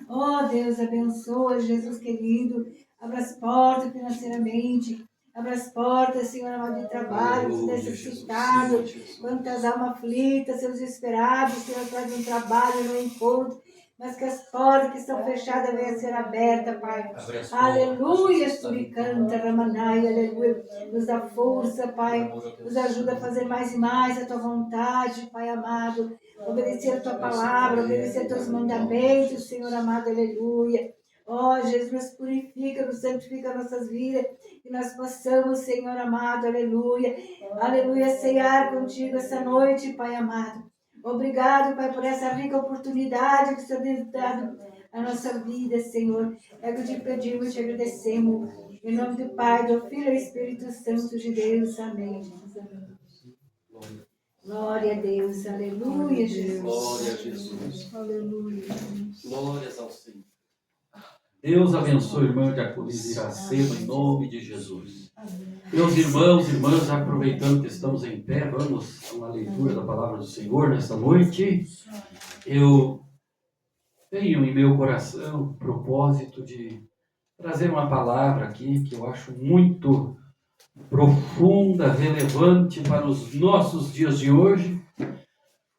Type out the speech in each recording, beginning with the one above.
Ó Deus, abençoa, Jesus querido. Abra as portas financeiramente. Abra as portas, Senhor amado, de trabalho, os necessitados. Quantas almas aflitas, seus desesperados, Senhor, traz um trabalho no encontro. Mas que as portas que estão fechadas venham a ser abertas, Pai. Aleluia, Suricanta, Ramanai, aleluia. Nos dá força, Pai. Nos ajuda a fazer mais e mais a tua vontade, Pai amado. Obedecer a tua palavra, obedecer a teus mandamentos, Senhor amado, aleluia. Ó, Jesus, nos purifica, nos santifica nossas vidas, que nós possamos, Senhor amado, aleluia, aleluia, ceiar contigo essa noite, Pai amado. Obrigado, Pai, por essa rica oportunidade que o Senhor tem dado à nossa vida, Senhor. É que te pedimos, te agradecemos. Em nome do Pai, do Filho e do Espírito Santo de Deus. Amém. Glória a Deus, aleluia, Jesus. Glória a Jesus. Aleluia. Glórias ao Senhor. Deus abençoe o irmão de Aculis Iracema, em nome de Jesus. Meus irmãos e irmãs, aproveitando que estamos em pé, vamos a uma leitura da palavra do Senhor nesta noite. Eu tenho em meu coração o propósito de trazer uma palavra aqui que eu acho muito profunda, relevante para os nossos dias de hoje.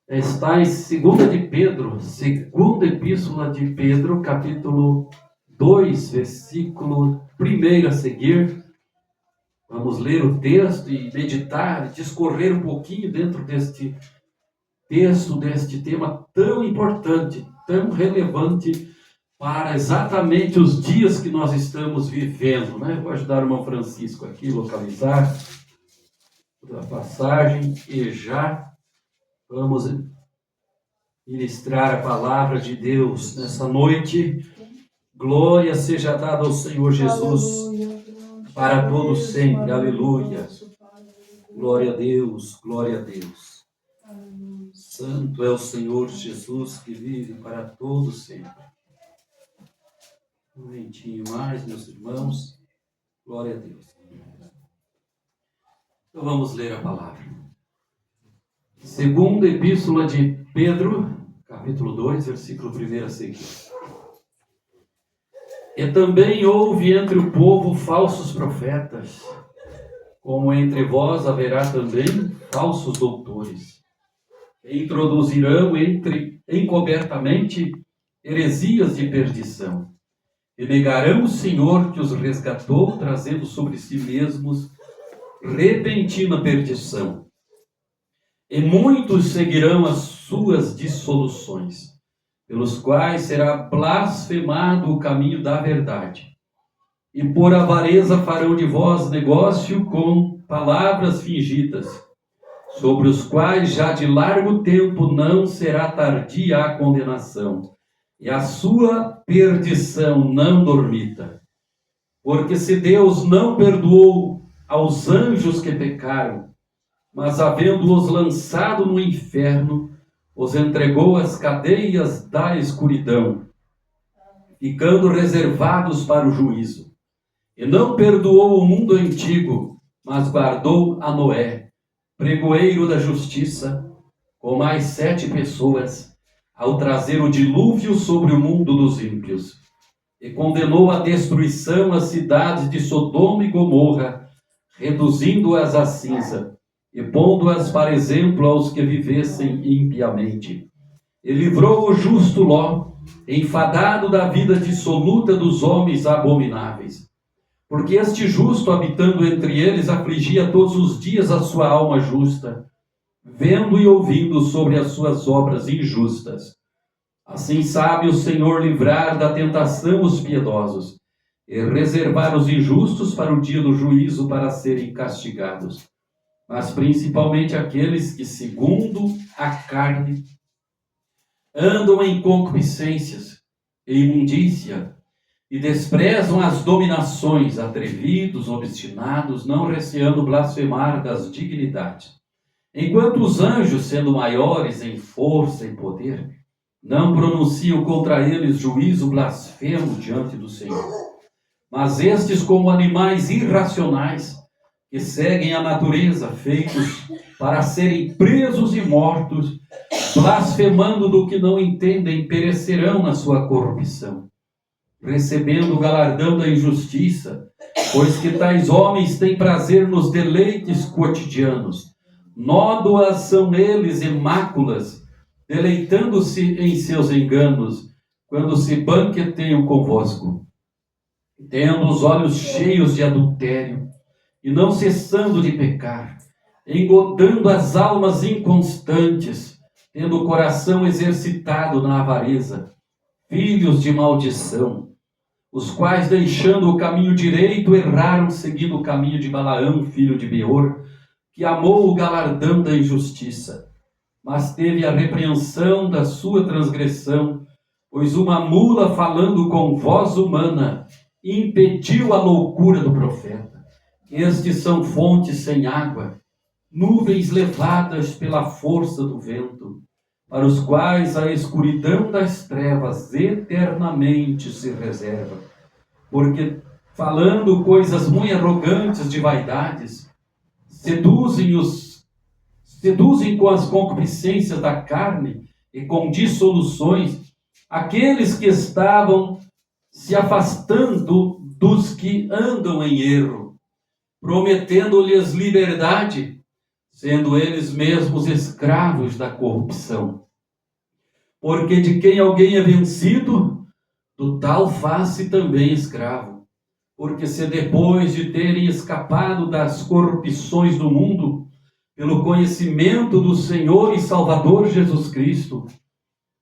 Está em 2 de Pedro, segunda epístola de Pedro, capítulo 2, versículo 1 a seguir. Vamos ler o texto e meditar, discorrer um pouquinho dentro deste texto, deste tema tão importante, tão relevante para exatamente os dias que nós estamos vivendo, né? Vou ajudar o irmão Francisco aqui a localizar a passagem e já vamos ministrar a palavra de Deus nessa noite. Glória seja dada ao Senhor Jesus para todos sempre. Aleluia. Glória a Deus, glória a Deus. Santo é o Senhor Jesus que vive para todos sempre. Um momentinho mais, meus irmãos. Glória a Deus. Então vamos ler a palavra. Segunda epístola de Pedro, capítulo 2, versículo 1 a seguir. E também houve entre o povo falsos profetas, como entre vós haverá também falsos doutores. Que introduzirão encobertamente heresias de perdição, e negarão o Senhor que os resgatou, trazendo sobre si mesmos repentina perdição. E muitos seguirão as suas dissoluções, pelos quais será blasfemado o caminho da verdade. E por avareza farão de vós negócio com palavras fingidas, sobre os quais já de largo tempo não será tardia a condenação, e a sua perdição não dormita. Porque se Deus não perdoou aos anjos que pecaram, mas havendo-os lançado no inferno, os entregou às cadeias da escuridão, ficando reservados para o juízo. E não perdoou o mundo antigo, mas guardou a Noé, pregoeiro da justiça, com mais 7 pessoas, ao trazer o dilúvio sobre o mundo dos ímpios. E condenou à destruição as cidades de Sodoma e Gomorra, reduzindo-as a cinza, e pondo-as para exemplo aos que vivessem impiamente. E livrou o justo Ló, enfadado da vida dissoluta dos homens abomináveis. Porque este justo, habitando entre eles, afligia todos os dias a sua alma justa, vendo e ouvindo sobre as suas obras injustas. Assim sabe o Senhor livrar da tentação os piedosos, e reservar os injustos para o dia do juízo, para serem castigados. Mas principalmente aqueles que, segundo a carne, andam em concupiscências e imundícia, e desprezam as dominações, atrevidos, obstinados, não receando blasfemar das dignidades. Enquanto os anjos, sendo maiores em força e poder, não pronunciam contra eles juízo blasfemo diante do Senhor. Mas estes, como animais irracionais, que seguem a natureza, feitos para serem presos e mortos, blasfemando do que não entendem, perecerão na sua corrupção, recebendo o galardão da injustiça, pois que tais homens têm prazer nos deleites cotidianos. Nódoas são eles e máculas, deleitando-se em seus enganos, quando se banqueteiam convosco, tendo os olhos cheios de adultério, e não cessando de pecar, engodando as almas inconstantes, tendo o coração exercitado na avareza, filhos de maldição, os quais, deixando o caminho direito, erraram seguindo o caminho de Balaão, filho de Beor, que amou o galardão da injustiça, mas teve a repreensão da sua transgressão, pois uma mula falando com voz humana impediu a loucura do profeta. Estes são fontes sem água, nuvens levadas pela força do vento, para os quais a escuridão das trevas eternamente se reserva. Porque, falando coisas muito arrogantes de vaidades, seduzem com as concupiscências da carne e com dissoluções aqueles que estavam se afastando dos que andam em erro, prometendo-lhes liberdade, sendo eles mesmos escravos da corrupção. Porque de quem alguém é vencido, do tal faz-se também escravo. Porque se depois de terem escapado das corrupções do mundo, pelo conhecimento do Senhor e Salvador Jesus Cristo,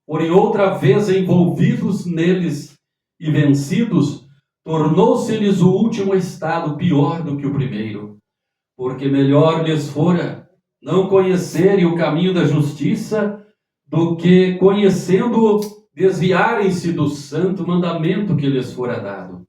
porém outra vez envolvidos neles e vencidos, tornou-se-lhes o último estado pior do que o primeiro. Porque melhor lhes fora não conhecerem o caminho da justiça, do que, conhecendo-o, desviarem-se do santo mandamento que lhes fora dado.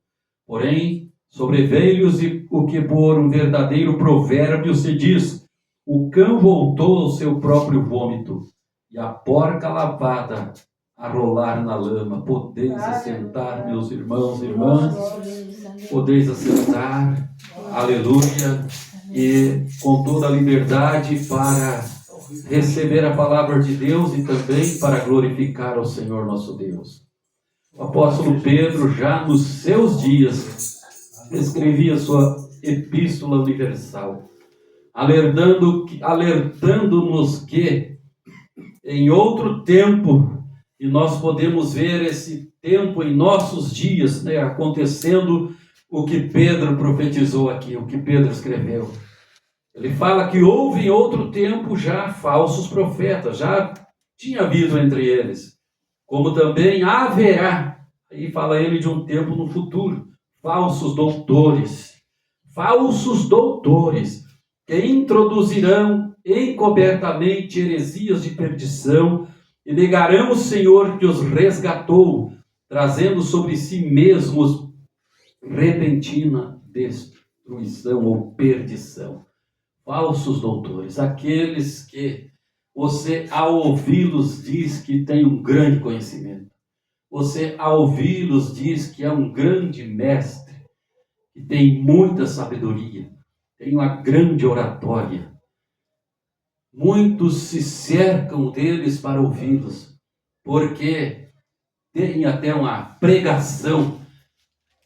Porém, sobreveio-lhes o que por um verdadeiro provérbio se diz: o cão voltou ao seu próprio vômito, e a porca lavada a rolar na lama. Podeis assentar, meus irmãos e irmãs, podeis assentar, aleluia, e com toda a liberdade para receber a palavra de Deus e também para glorificar ao Senhor nosso Deus. O apóstolo Pedro, já nos seus dias, escrevia sua epístola universal, alertando-nos que em outro tempo, e nós podemos ver esse tempo em nossos dias, né, acontecendo o que Pedro profetizou aqui, o que Pedro escreveu. Ele fala que houve em outro tempo já falsos profetas, já tinha havido entre eles, como também haverá, aí fala ele de um tempo no futuro, falsos doutores, que introduzirão encobertamente heresias de perdição e negarão o Senhor que os resgatou, trazendo sobre si mesmos repentina destruição ou perdição. Falsos doutores, aqueles que você, ao ouvi-los, diz que tem um grande conhecimento. Você, ao ouvi-los, diz que é um grande mestre, que tem muita sabedoria, tem uma grande oratória. Muitos se cercam deles para ouvi-los, porque tem até uma pregação,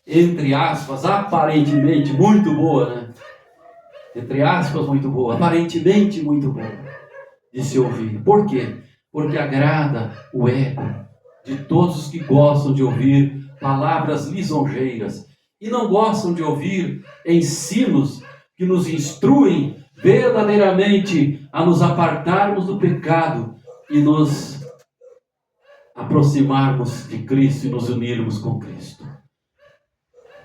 entre aspas, aparentemente muito boa, né? Entre aspas, muito boa, aparentemente muito boa de se ouvir. Por quê? Porque agrada o ego de todos os que gostam de ouvir palavras lisonjeiras e não gostam de ouvir ensinos que nos instruem verdadeiramente a nos apartarmos do pecado e nos aproximarmos de Cristo e nos unirmos com Cristo.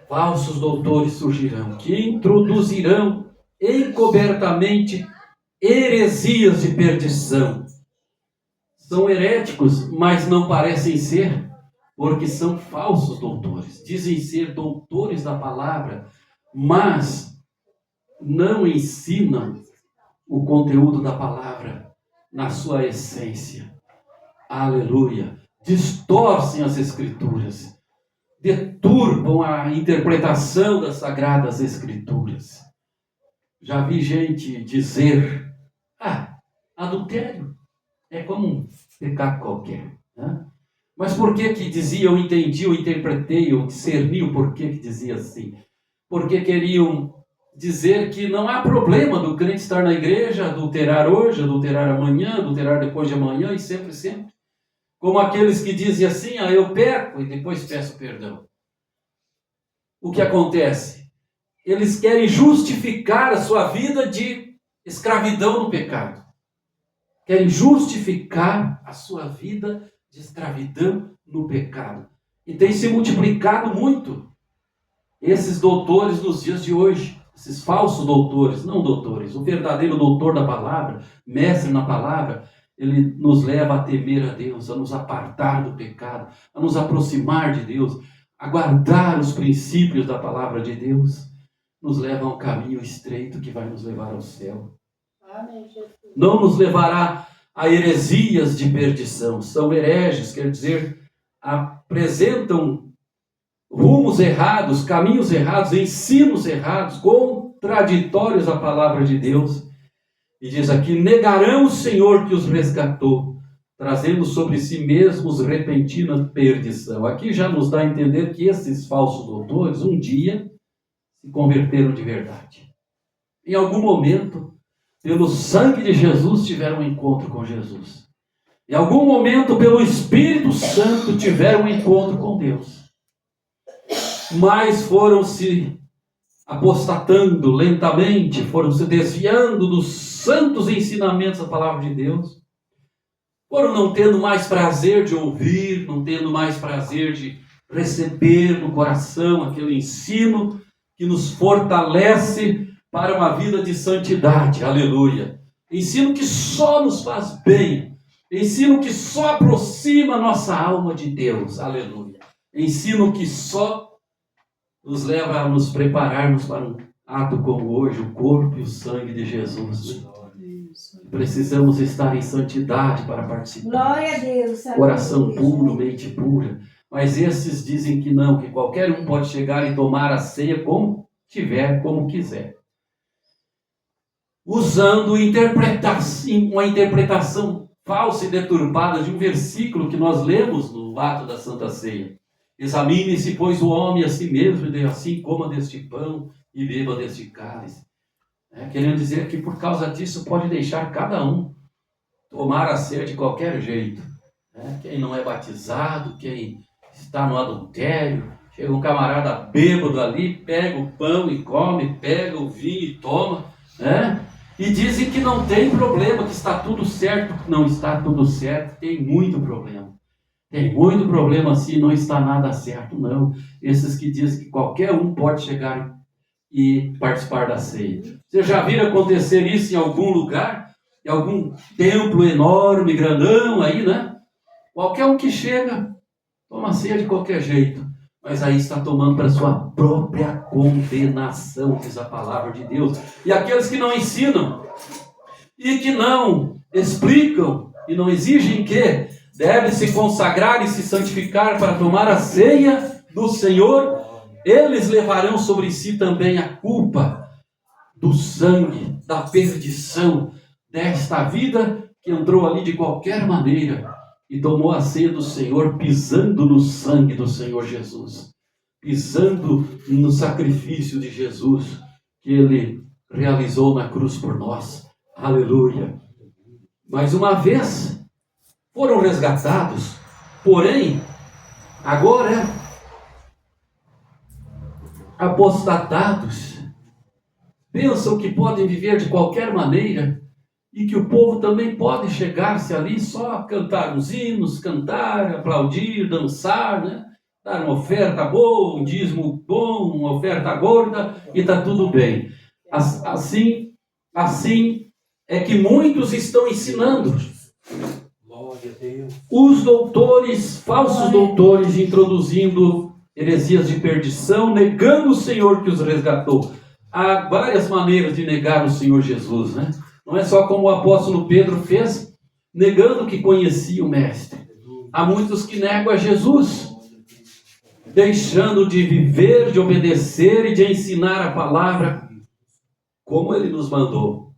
Falsos doutores surgirão, que introduzirão encobertamente heresias de perdição. São heréticos, mas não parecem ser, porque são falsos doutores. Dizem ser doutores da palavra, mas não ensinam o conteúdo da palavra na sua essência. Aleluia! Distorcem as Escrituras, deturpam a interpretação das Sagradas Escrituras. Já vi gente dizer: adultério É como um pecado qualquer. Né? Mas por que dizia, eu entendi, eu interpretei, eu discerni o porquê que dizia assim? Porque queriam dizer que não há problema do crente estar na igreja, adulterar hoje, adulterar amanhã, adulterar depois de amanhã e sempre, sempre. Como aqueles que dizem assim, eu peco e depois peço perdão. O que acontece? Eles querem justificar a sua vida de escravidão no pecado. Querem justificar a sua vida de escravidão no pecado. E tem se multiplicado muito esses doutores nos dias de hoje. Esses falsos doutores, não doutores. O verdadeiro doutor da palavra, mestre na palavra, ele nos leva a temer a Deus, a nos apartar do pecado, a nos aproximar de Deus, a guardar os princípios da palavra de Deus. Nos leva a um caminho estreito que vai nos levar ao céu. Amém, Jesus. Não nos levará a heresias de perdição. São hereges, quer dizer, apresentam rumos errados, caminhos errados, ensinos errados, contraditórios à palavra de Deus. E diz aqui, negarão o Senhor que os resgatou, trazendo sobre si mesmos repentina perdição. Aqui já nos dá a entender que esses falsos doutores, um dia, se converteram de verdade. Em algum momento, pelo sangue de Jesus, tiveram um encontro com Jesus. Em algum momento, pelo Espírito Santo, tiveram um encontro com Deus. Mas foram se apostatando lentamente, foram se desviando dos santos ensinamentos da palavra de Deus. Foram não tendo mais prazer de ouvir, não tendo mais prazer de receber no coração aquele ensino que nos fortalece para uma vida de santidade, aleluia. Ensino que só nos faz bem, ensino que só aproxima a nossa alma de Deus, aleluia. Ensino que só nos leva a nos prepararmos para um ato como hoje, o corpo e o sangue de Jesus. Precisamos estar em santidade para participar. Glória a Deus. Coração puro, mente pura. Mas esses dizem que não, que qualquer um pode chegar e tomar a ceia como tiver, como quiser. Usando uma interpretação falsa e deturpada de um versículo que nós lemos no ato da Santa Ceia. Examine-se, pois, o homem a si mesmo, e assim coma deste pão e beba deste cálice. Querendo dizer que por causa disso pode deixar cada um tomar a ceia de qualquer jeito. Quem não é batizado, quem está no adultério, chega um camarada bêbado ali, pega o pão e come, pega o vinho e toma, e dizem que não tem problema, que está tudo certo. Não está tudo certo, tem muito problema. Tem muito problema assim, não está nada certo, não. Esses que dizem que qualquer um pode chegar e participar da ceia. Você já viram acontecer isso em algum lugar? Em algum templo enorme, grandão aí, né? Qualquer um que chega, toma ceia de qualquer jeito. Mas aí está tomando para sua própria condenação, diz a palavra de Deus. E aqueles que não ensinam e que não explicam e não exigem que deve se consagrar e se santificar para tomar a ceia do Senhor, eles levarão sobre si também a culpa do sangue, da perdição desta vida que entrou ali de qualquer maneira e tomou a ceia do Senhor pisando no sangue do Senhor Jesus, pisando no sacrifício de Jesus que Ele realizou na cruz por nós. Aleluia! Mais uma vez foram resgatados, porém, agora apostatados, pensam que podem viver de qualquer maneira e que o povo também pode chegar-se ali só cantar uns hinos, cantar, aplaudir, dançar, né? Dar uma oferta boa, um dízimo bom, uma oferta gorda e está tudo bem. Assim é que muitos estão ensinando. Os doutores, falsos doutores, introduzindo heresias de perdição, negando o Senhor que os resgatou. Há várias maneiras de negar o Senhor Jesus, né? Não é só como o apóstolo Pedro fez, negando que conhecia o Mestre. Há muitos que negam a Jesus, deixando de viver, de obedecer e de ensinar a palavra como Ele nos mandou,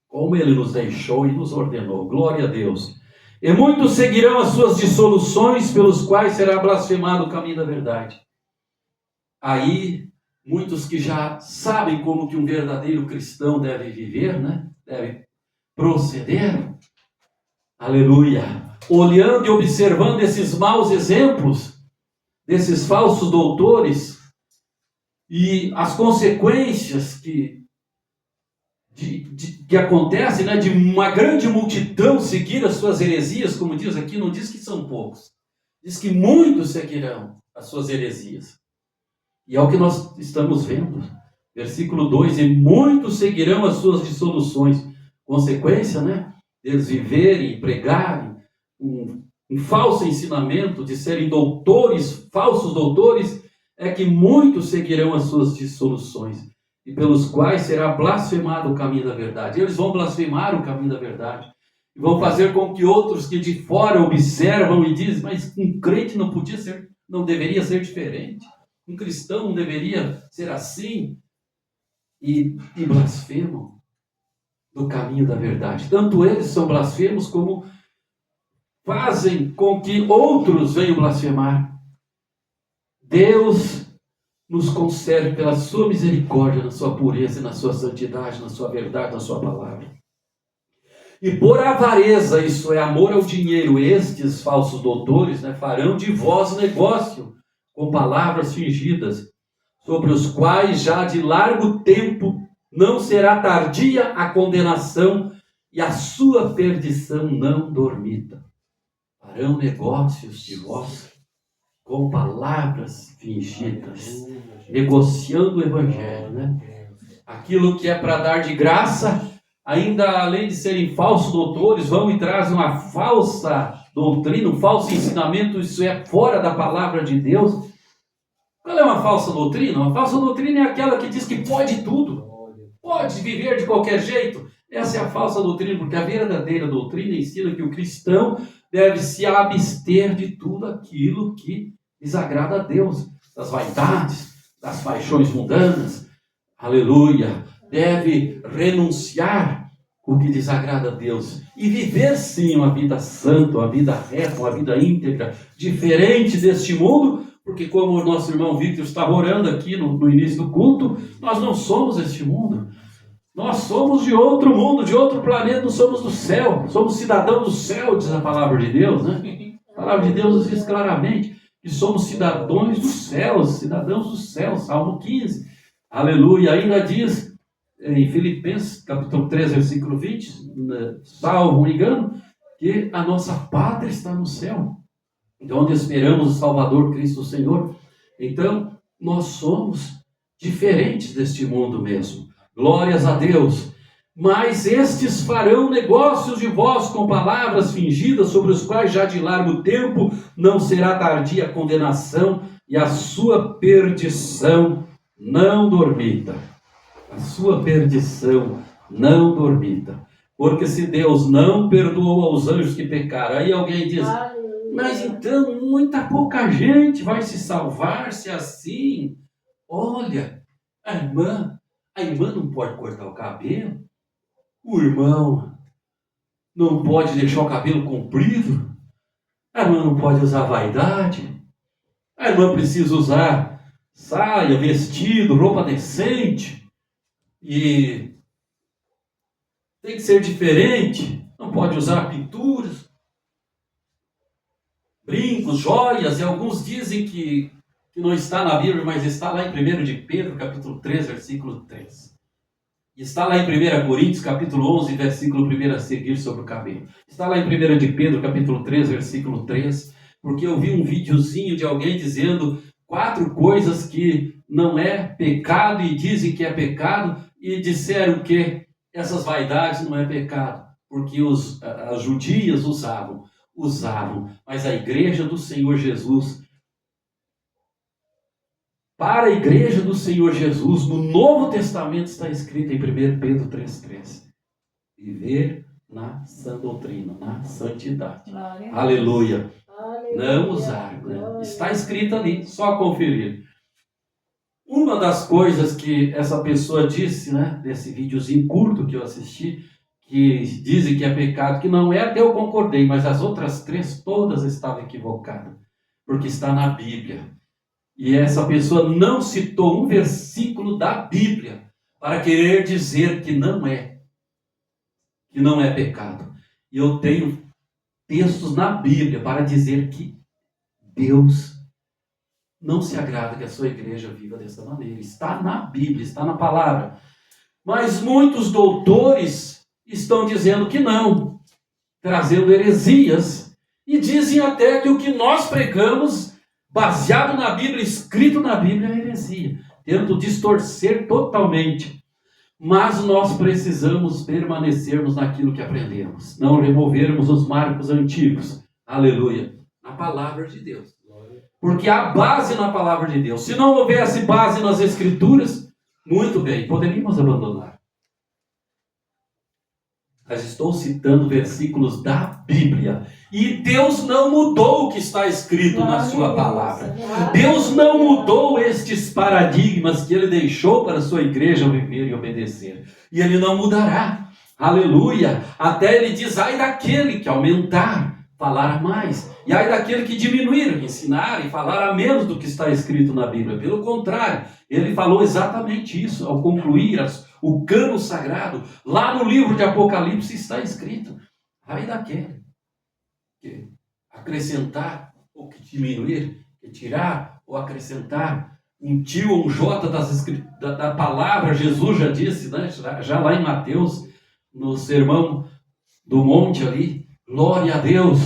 como Ele nos deixou e nos ordenou. Glória a Deus. E muitos seguirão as suas dissoluções, pelos quais será blasfemado o caminho da verdade. Aí, muitos que já sabem como que um verdadeiro cristão deve viver, né? Deve proceder. Aleluia! Olhando e observando esses maus exemplos, desses falsos doutores, e as consequências que acontecem, né, de uma grande multidão seguir as suas heresias, como diz aqui, não diz que são poucos, diz que muitos seguirão as suas heresias. E é o que nós estamos vendo. Versículo 2, e muitos seguirão as suas dissoluções. Consequência, né, deles viverem e pregarem um falso ensinamento, de serem doutores, falsos doutores, é que muitos seguirão as suas dissoluções, e pelos quais será blasfemado o caminho da verdade. Eles vão blasfemar o caminho da verdade, e vão fazer com que outros que de fora observam e dizem, mas um crente não deveria ser diferente, um cristão não deveria ser assim, e blasfemam do caminho da verdade. Tanto eles são blasfemos, como fazem com que outros venham blasfemar. Deus nos conserve pela sua misericórdia, na sua pureza e na sua santidade, na sua verdade, na sua palavra. E por avareza, isso é amor ao dinheiro, estes falsos doutores, né, farão de vós negócio com palavras fingidas, sobre os quais já de largo tempo não será tardia a condenação e a sua perdição não dormita. Farão negócios de vós com palavras fingidas, negociando o evangelho, né? Aquilo que é para dar de graça, ainda além de serem falsos doutores, vão e trazem uma falsa doutrina, um falso ensinamento, isso é fora da palavra de Deus. Qual é uma falsa doutrina? Uma falsa doutrina é aquela que diz que pode tudo, pode viver de qualquer jeito. Essa é a falsa doutrina, porque a verdadeira doutrina ensina que o cristão deve se abster de tudo aquilo que desagrada a Deus, das vaidades, das paixões mundanas, aleluia, deve renunciar o que desagrada a Deus e viver sim uma vida santa, uma vida reta, uma vida íntegra, diferente deste mundo, porque como o nosso irmão Victor estava orando aqui no início do culto, nós não somos este mundo, nós somos de outro mundo, de outro planeta, não somos do céu, somos cidadãos do céu, diz a palavra de Deus, né? A palavra de Deus diz claramente que somos cidadãos do céu, Salmo 15, aleluia. Ainda diz em Filipenses, capítulo 3, versículo 20, salvo um engano, que a nossa pátria está no céu, de onde esperamos o Salvador Cristo Senhor. Então, nós somos diferentes deste mundo mesmo, glórias a Deus. Mas estes farão negócios de vós com palavras fingidas, sobre os quais já de largo tempo não será tardia a condenação e a sua perdição não dormita. A sua perdição não dormita. Porque se Deus não perdoou aos anjos que pecaram, aí alguém diz, mas então muita pouca gente vai se salvar se assim. Olha, a irmã não pode cortar o cabelo. O irmão não pode deixar o cabelo comprido. A irmã não pode usar vaidade. A irmã precisa usar saia, vestido, roupa decente. E tem que ser diferente. Não pode usar pinturas, brincos, joias. E alguns dizem que não está na Bíblia, mas está lá em 1 de Pedro, capítulo 3, versículo 3. Está lá em 1 Coríntios, capítulo 11, versículo 1 a seguir, sobre o cabelo. Está lá em 1 de Pedro, capítulo 3, versículo 3, porque eu vi um videozinho de alguém dizendo 4 coisas que não é pecado e dizem que é pecado, e disseram que essas vaidades não é pecado, porque as judias usavam, mas a igreja do Senhor Jesus, para a igreja do Senhor Jesus, no Novo Testamento está escrito em 1 Pedro 3,13. Viver na sã doutrina, na santidade. Aleluia. Não usar, né? Está escrito ali, só conferir. Uma das coisas que essa pessoa disse, né, desse videozinho curto que eu assisti, que dizem que é pecado, que não é, até eu concordei, mas as outras 3 todas estavam equivocadas, porque está na Bíblia. E essa pessoa não citou um versículo da Bíblia para querer dizer que não é pecado. E eu tenho textos na Bíblia para dizer que Deus não se agrada que a sua igreja viva dessa maneira. Está na Bíblia, está na palavra. Mas muitos doutores estão dizendo que não, trazendo heresias, e dizem até que o que nós pregamos, baseado na Bíblia, escrito na Bíblia, é heresia, tentando distorcer totalmente. Mas nós precisamos permanecermos naquilo que aprendemos, não removermos os marcos antigos, aleluia, na palavra de Deus. Porque há base na palavra de Deus. Se não houvesse base nas Escrituras, muito bem, poderíamos abandonar. Mas estou citando versículos da Bíblia. E Deus não mudou o que está escrito na sua palavra. Deus não mudou estes paradigmas que Ele deixou para a sua igreja viver e obedecer. E Ele não mudará. Aleluia. Até Ele diz, ai daquele que aumentar, falar a mais. E ai daquele que diminuir, ensinar e falar a menos do que está escrito na Bíblia. Pelo contrário, Ele falou exatamente isso ao concluir o cano sagrado. Lá no livro de Apocalipse está escrito, ai daquele que acrescentar ou que diminuir, que tirar ou acrescentar, um tio ou um jota da palavra. Jesus já disse, né? Já lá em Mateus, no Sermão do Monte ali, glória a Deus,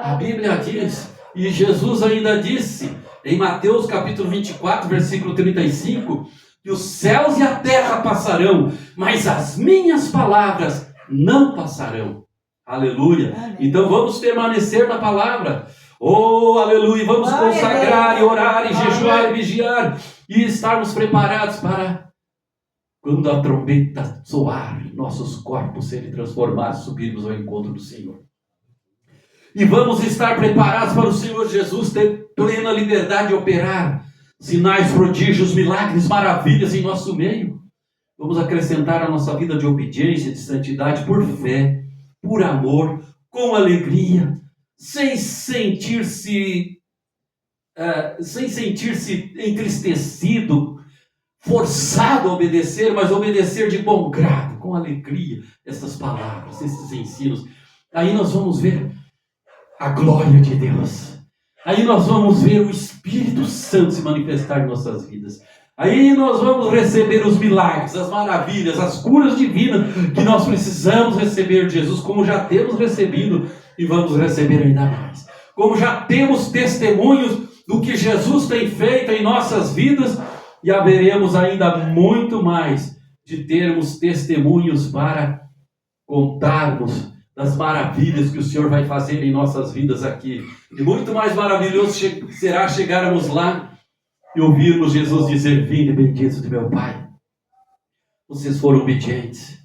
a Bíblia diz, e Jesus ainda disse, em Mateus capítulo 24, versículo 35, que os céus e a terra passarão, mas as minhas palavras não passarão. Aleluia. Amém. Então vamos permanecer na palavra. Oh, aleluia. Vamos consagrar e orar e jejuar e vigiar e estarmos preparados para, quando a trombeta soar, nossos corpos serem transformados, subirmos ao encontro do Senhor. E vamos estar preparados para o Senhor Jesus ter plena liberdade de operar sinais, prodígios, milagres, maravilhas em nosso meio. Vamos acrescentar a nossa vida de obediência, de santidade, por fé, por amor, com alegria, sem sentir-se entristecido, forçado a obedecer, mas obedecer de bom grado, com alegria, essas palavras, esses ensinos. Aí nós vamos ver a glória de Deus. Aí nós vamos ver o Espírito Santo se manifestar em nossas vidas. Aí nós vamos receber os milagres, as maravilhas, as curas divinas que nós precisamos receber de Jesus, como já temos recebido e vamos receber ainda mais. Como já temos testemunhos do que Jesus tem feito em nossas vidas, e haveremos ainda muito mais de termos testemunhos para contarmos das maravilhas que o Senhor vai fazer em nossas vidas aqui. E muito mais maravilhoso será chegarmos lá e ouvirmos Jesus dizer, vinde benditos de meu Pai. Vocês foram obedientes.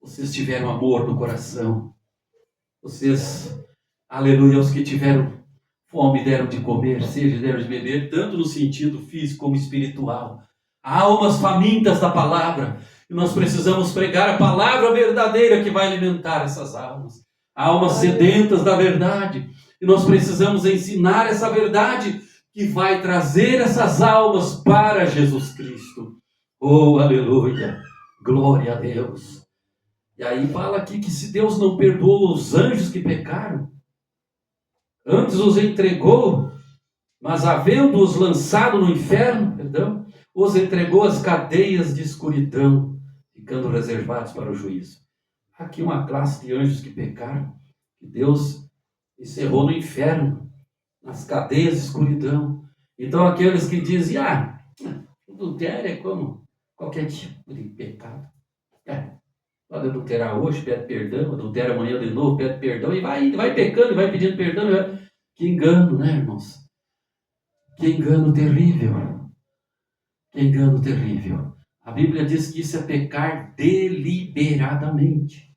Vocês tiveram amor no coração. Vocês, aleluia, os que tiveram fome deram de comer, sede deram de beber, tanto no sentido físico como espiritual. Há almas famintas da palavra. E nós precisamos pregar a palavra verdadeira que vai alimentar essas almas. Almas sedentas da verdade. E nós precisamos ensinar essa verdade que vai trazer essas almas para Jesus Cristo. Oh, aleluia! Glória a Deus! E aí fala aqui que se Deus não perdoou os anjos que pecaram, antes os entregou, mas havendo-os lançado no inferno, os entregou às cadeias de escuridão, ficando reservados para o juízo. Aqui uma classe de anjos que pecaram, que Deus encerrou no inferno, nas cadeias de escuridão. Então aqueles que dizem, adultério é como qualquer tipo de pecado. Pode adulterar hoje, pede perdão, adultera amanhã de novo, pede perdão, e vai pecando, e vai pedindo perdão. Que engano, né, irmãos? Que engano terrível. Que engano terrível. A Bíblia diz que isso é pecar deliberadamente.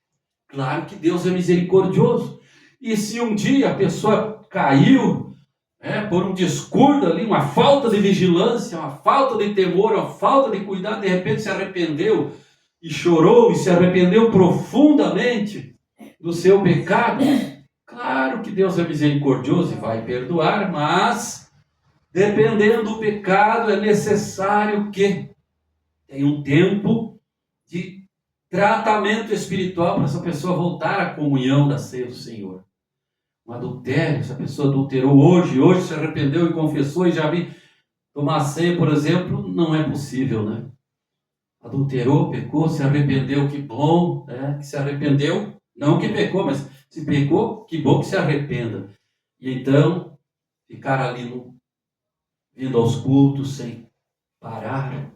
Claro que Deus é misericordioso. E se um dia a pessoa caiu por um descuido ali, uma falta de vigilância, uma falta de temor, uma falta de cuidado, de repente se arrependeu, e chorou e se arrependeu profundamente do seu pecado, claro que Deus é misericordioso e vai perdoar, mas dependendo do pecado é necessário que tenha um tempo de tratamento espiritual para essa pessoa voltar à comunhão da ceia do Senhor. Um adultério, se a pessoa adulterou hoje se arrependeu e confessou e já vi tomar ceia, por exemplo, não é possível, né? Adulterou, pecou, se arrependeu, que bom, né? Que se arrependeu, não que pecou, mas se pecou, que bom que se arrependa. E então, ficar ali vindo aos cultos sem parar,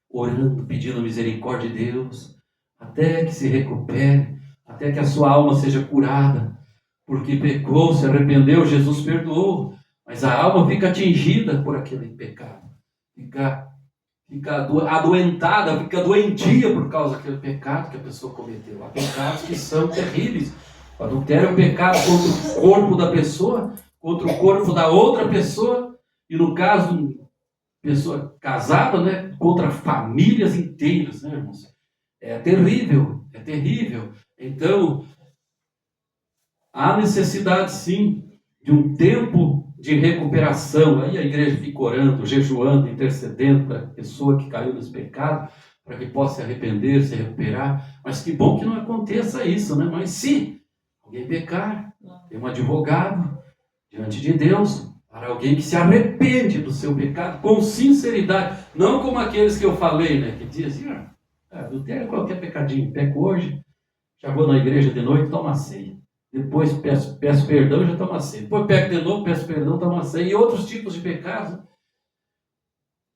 orando, pedindo misericórdia de Deus, até que se recupere, até que a sua alma seja curada, porque pecou, se arrependeu, Jesus perdoou, mas a alma fica atingida por aquele pecado, fica adoentada, fica doentia por causa daquele pecado que a pessoa cometeu. Há pecados que são terríveis. O adultério é um pecado contra o corpo da pessoa, contra o corpo da outra pessoa, e no caso, pessoa casada, né, contra famílias inteiras, né, irmãos? É terrível, é terrível. Então, há necessidade, sim, de um tempo de recuperação. Aí a igreja fica orando, jejuando, intercedendo para a pessoa que caiu nesse pecado, para que possa se arrepender, se recuperar. Mas que bom que não aconteça isso, né? Mas se alguém pecar, tem um advogado diante de Deus, para alguém que se arrepende do seu pecado com sinceridade, não como aqueles que eu falei, né? Que dizem assim, adultério é qualquer pecadinho, peco hoje, já vou na igreja de noite, toma ceia. Depois peço perdão e já tomo a ceia. Depois peco de novo, peço perdão, tomo a ceia. E outros tipos de pecados.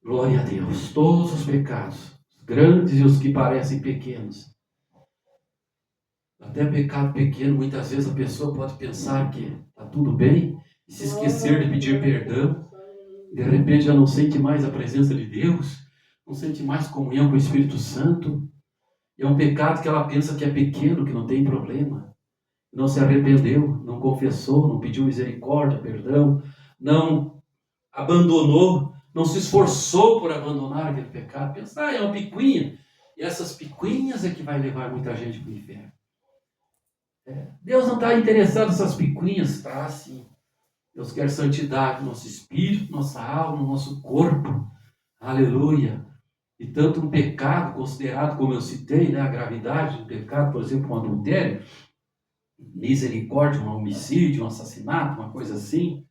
Glória a Deus. Todos os pecados, os grandes e os que parecem pequenos. Até pecado pequeno, muitas vezes a pessoa pode pensar que está tudo bem e se esquecer de pedir perdão. De repente já não sente mais a presença de Deus, não sente mais comunhão com o Espírito Santo. E é um pecado que ela pensa que é pequeno, que não tem problema. Não se arrependeu, não confessou, não pediu misericórdia, perdão, não abandonou, não se esforçou por abandonar aquele pecado. Pensa, é uma picuinha. E essas picuinhas é que vai levar muita gente para o inferno. Deus não está interessado nessas picuinhas, está sim. Deus quer santidade no nosso espírito, nossa alma, no nosso corpo. Aleluia. E tanto um pecado considerado, como eu citei, né, a gravidade do pecado, por exemplo, um adultério, misericórdia, um homicídio, um assassinato, uma coisa assim.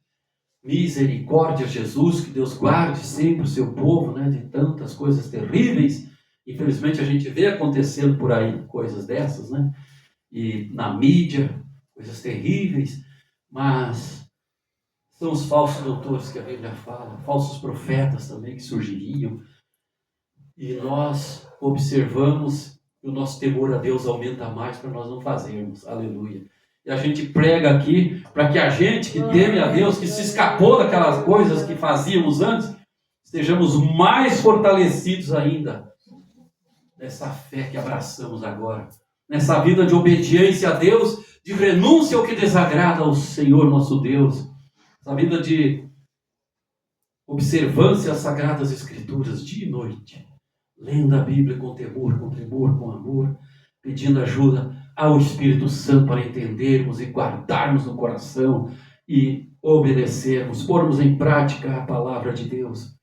Misericórdia, Jesus, que Deus guarde sempre o seu povo, né, de tantas coisas terríveis. Infelizmente a gente vê acontecendo por aí coisas dessas, né? E na mídia, coisas terríveis, mas são os falsos doutores que a Bíblia fala, falsos profetas também que surgiriam. E nós observamos que o nosso temor a Deus aumenta mais para nós não fazermos. Aleluia. E a gente prega aqui para que a gente que teme a Deus, que se escapou daquelas coisas que fazíamos antes, estejamos mais fortalecidos ainda nessa fé que abraçamos agora, nessa vida de obediência a Deus, de renúncia ao que desagrada ao Senhor nosso Deus, essa vida de observância às Sagradas Escrituras dia e noite, lendo a Bíblia com temor, com tremor, com amor, pedindo ajuda ao Espírito Santo para entendermos e guardarmos no coração e obedecermos, pormos em prática a palavra de Deus.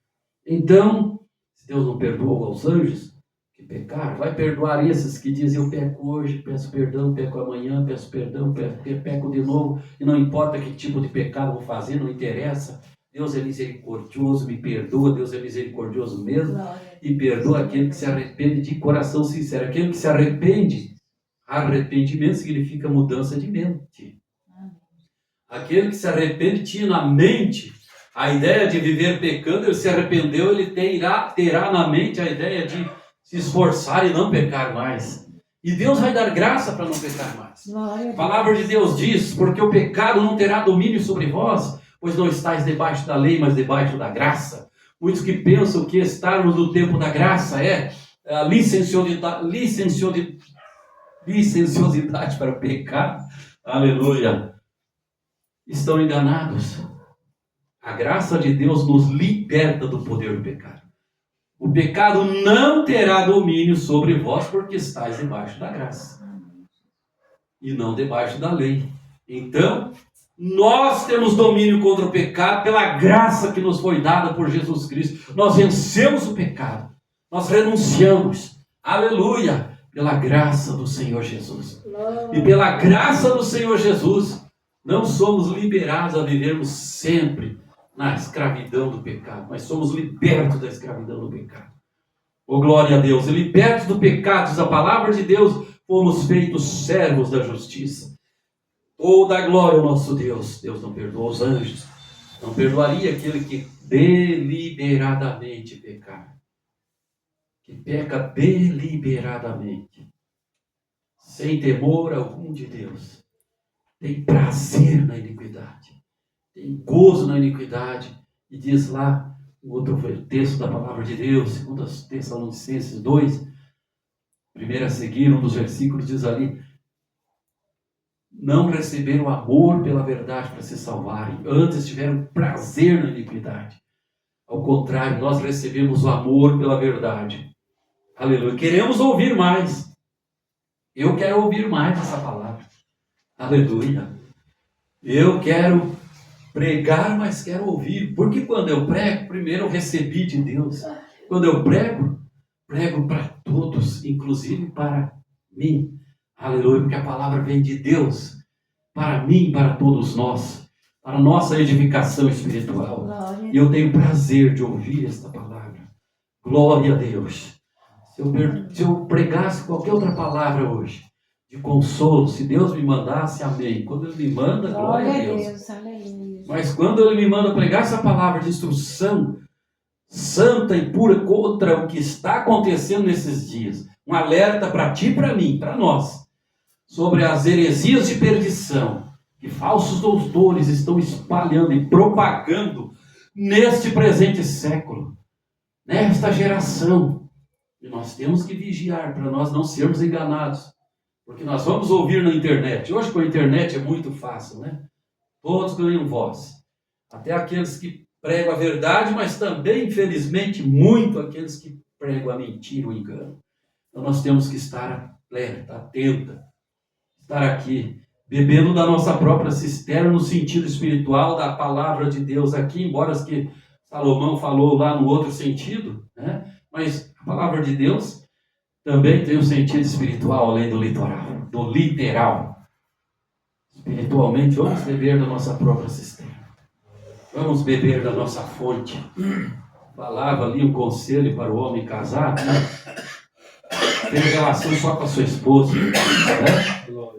Então, se Deus não perdoou aos anjos que pecaram, vai perdoar esses que dizem, eu peco hoje, peço perdão, peco amanhã, peço perdão, peco de novo, e não importa que tipo de pecado vou fazer, não interessa. Deus é misericordioso, me perdoa, Deus é misericordioso mesmo, e perdoa aquele que se arrepende de coração sincero. Aquele que se arrepende, arrependimento significa mudança de mente. Aquele que se arrepende tinha na mente a ideia de viver pecando, ele se arrependeu, ele terá na mente a ideia de se esforçar e não pecar mais. E Deus vai dar graça para não pecar mais. A palavra de Deus diz, porque o pecado não terá domínio sobre vós, pois não estáis debaixo da lei, mas debaixo da graça. Muitos que pensam que estarmos no tempo da graça é a licenciosidade para pecar. Aleluia. Estão enganados. A graça de Deus nos liberta do poder do pecado. O pecado não terá domínio sobre vós, porque estáis debaixo da graça e não debaixo da lei. Então, nós temos domínio contra o pecado pela graça que nos foi dada por Jesus Cristo. Nós vencemos o pecado. Nós renunciamos. Aleluia! Pela graça do Senhor Jesus. E pela graça do Senhor Jesus, não somos liberados a vivermos sempre na escravidão do pecado, mas somos libertos da escravidão do pecado. Oh, glória a Deus! E libertos do pecado, diz a palavra de Deus, fomos feitos servos da justiça. Toda a glória ao nosso Deus. Deus não perdoa os anjos, não perdoaria aquele que deliberadamente pecar. Que peca deliberadamente, sem temor algum de Deus, tem prazer na iniquidade, tem gozo na iniquidade, e diz lá, um outro texto da palavra de Deus, 2 Tessalonicenses 2, primeiro a seguir, um dos versículos diz ali, não receberam amor pela verdade para se salvarem, antes tiveram prazer na iniquidade. Ao contrário, nós recebemos o amor pela verdade. Aleluia. Queremos ouvir mais. Eu quero ouvir mais essa palavra. Aleluia. Eu quero pregar, mas quero ouvir. Porque quando eu prego, primeiro eu recebi de Deus. Quando eu prego, prego para todos, inclusive para mim. Aleluia. Porque a palavra vem de Deus. Para mim, para todos nós. Para a nossa edificação espiritual. E eu tenho prazer de ouvir esta palavra. Glória a Deus. Se eu pregasse qualquer outra palavra hoje, de consolo, se Deus me mandasse, amém. Quando Ele me manda, glória a Deus. Aleluia. Mas quando Ele me manda pregar essa palavra de instrução santa e pura contra o que está acontecendo nesses dias, um alerta para ti e para mim, para nós, sobre as heresias de perdição que falsos doutores estão espalhando e propagando neste presente século, nesta geração. E nós temos que vigiar para nós não sermos enganados. Porque nós vamos ouvir na internet. Hoje com a internet é muito fácil, né? Todos ganham voz. Até aqueles que pregam a verdade, mas também, infelizmente, muito aqueles que pregam a mentira, o engano. Então nós temos que estar alerta, atenta. Estar aqui, bebendo da nossa própria cisterna no sentido espiritual da palavra de Deus aqui, embora as que Salomão falou lá no outro sentido, né? Mas a palavra de Deus também tem um sentido espiritual, além do literal. Espiritualmente, vamos beber da nossa própria cisterna. Vamos beber da nossa fonte. Falava ali um conselho para o homem casado, né? Ter relação só com a sua esposa, né?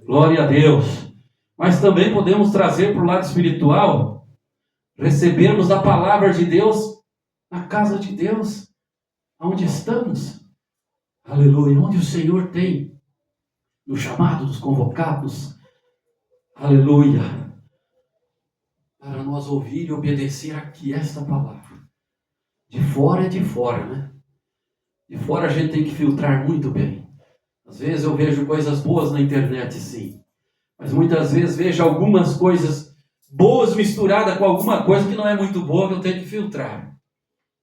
Glória a Deus. Mas também podemos trazer para o lado espiritual, recebermos da palavra de Deus na casa de Deus, onde estamos. Aleluia. Onde o Senhor tem no chamado dos convocados. Aleluia. Para nós ouvir e obedecer aqui esta palavra. De fora é de fora, né? De fora a gente tem que filtrar muito bem. Às vezes eu vejo coisas boas na internet, sim. Mas muitas vezes vejo algumas coisas boas misturadas com alguma coisa que não é muito boa, que eu tenho que filtrar.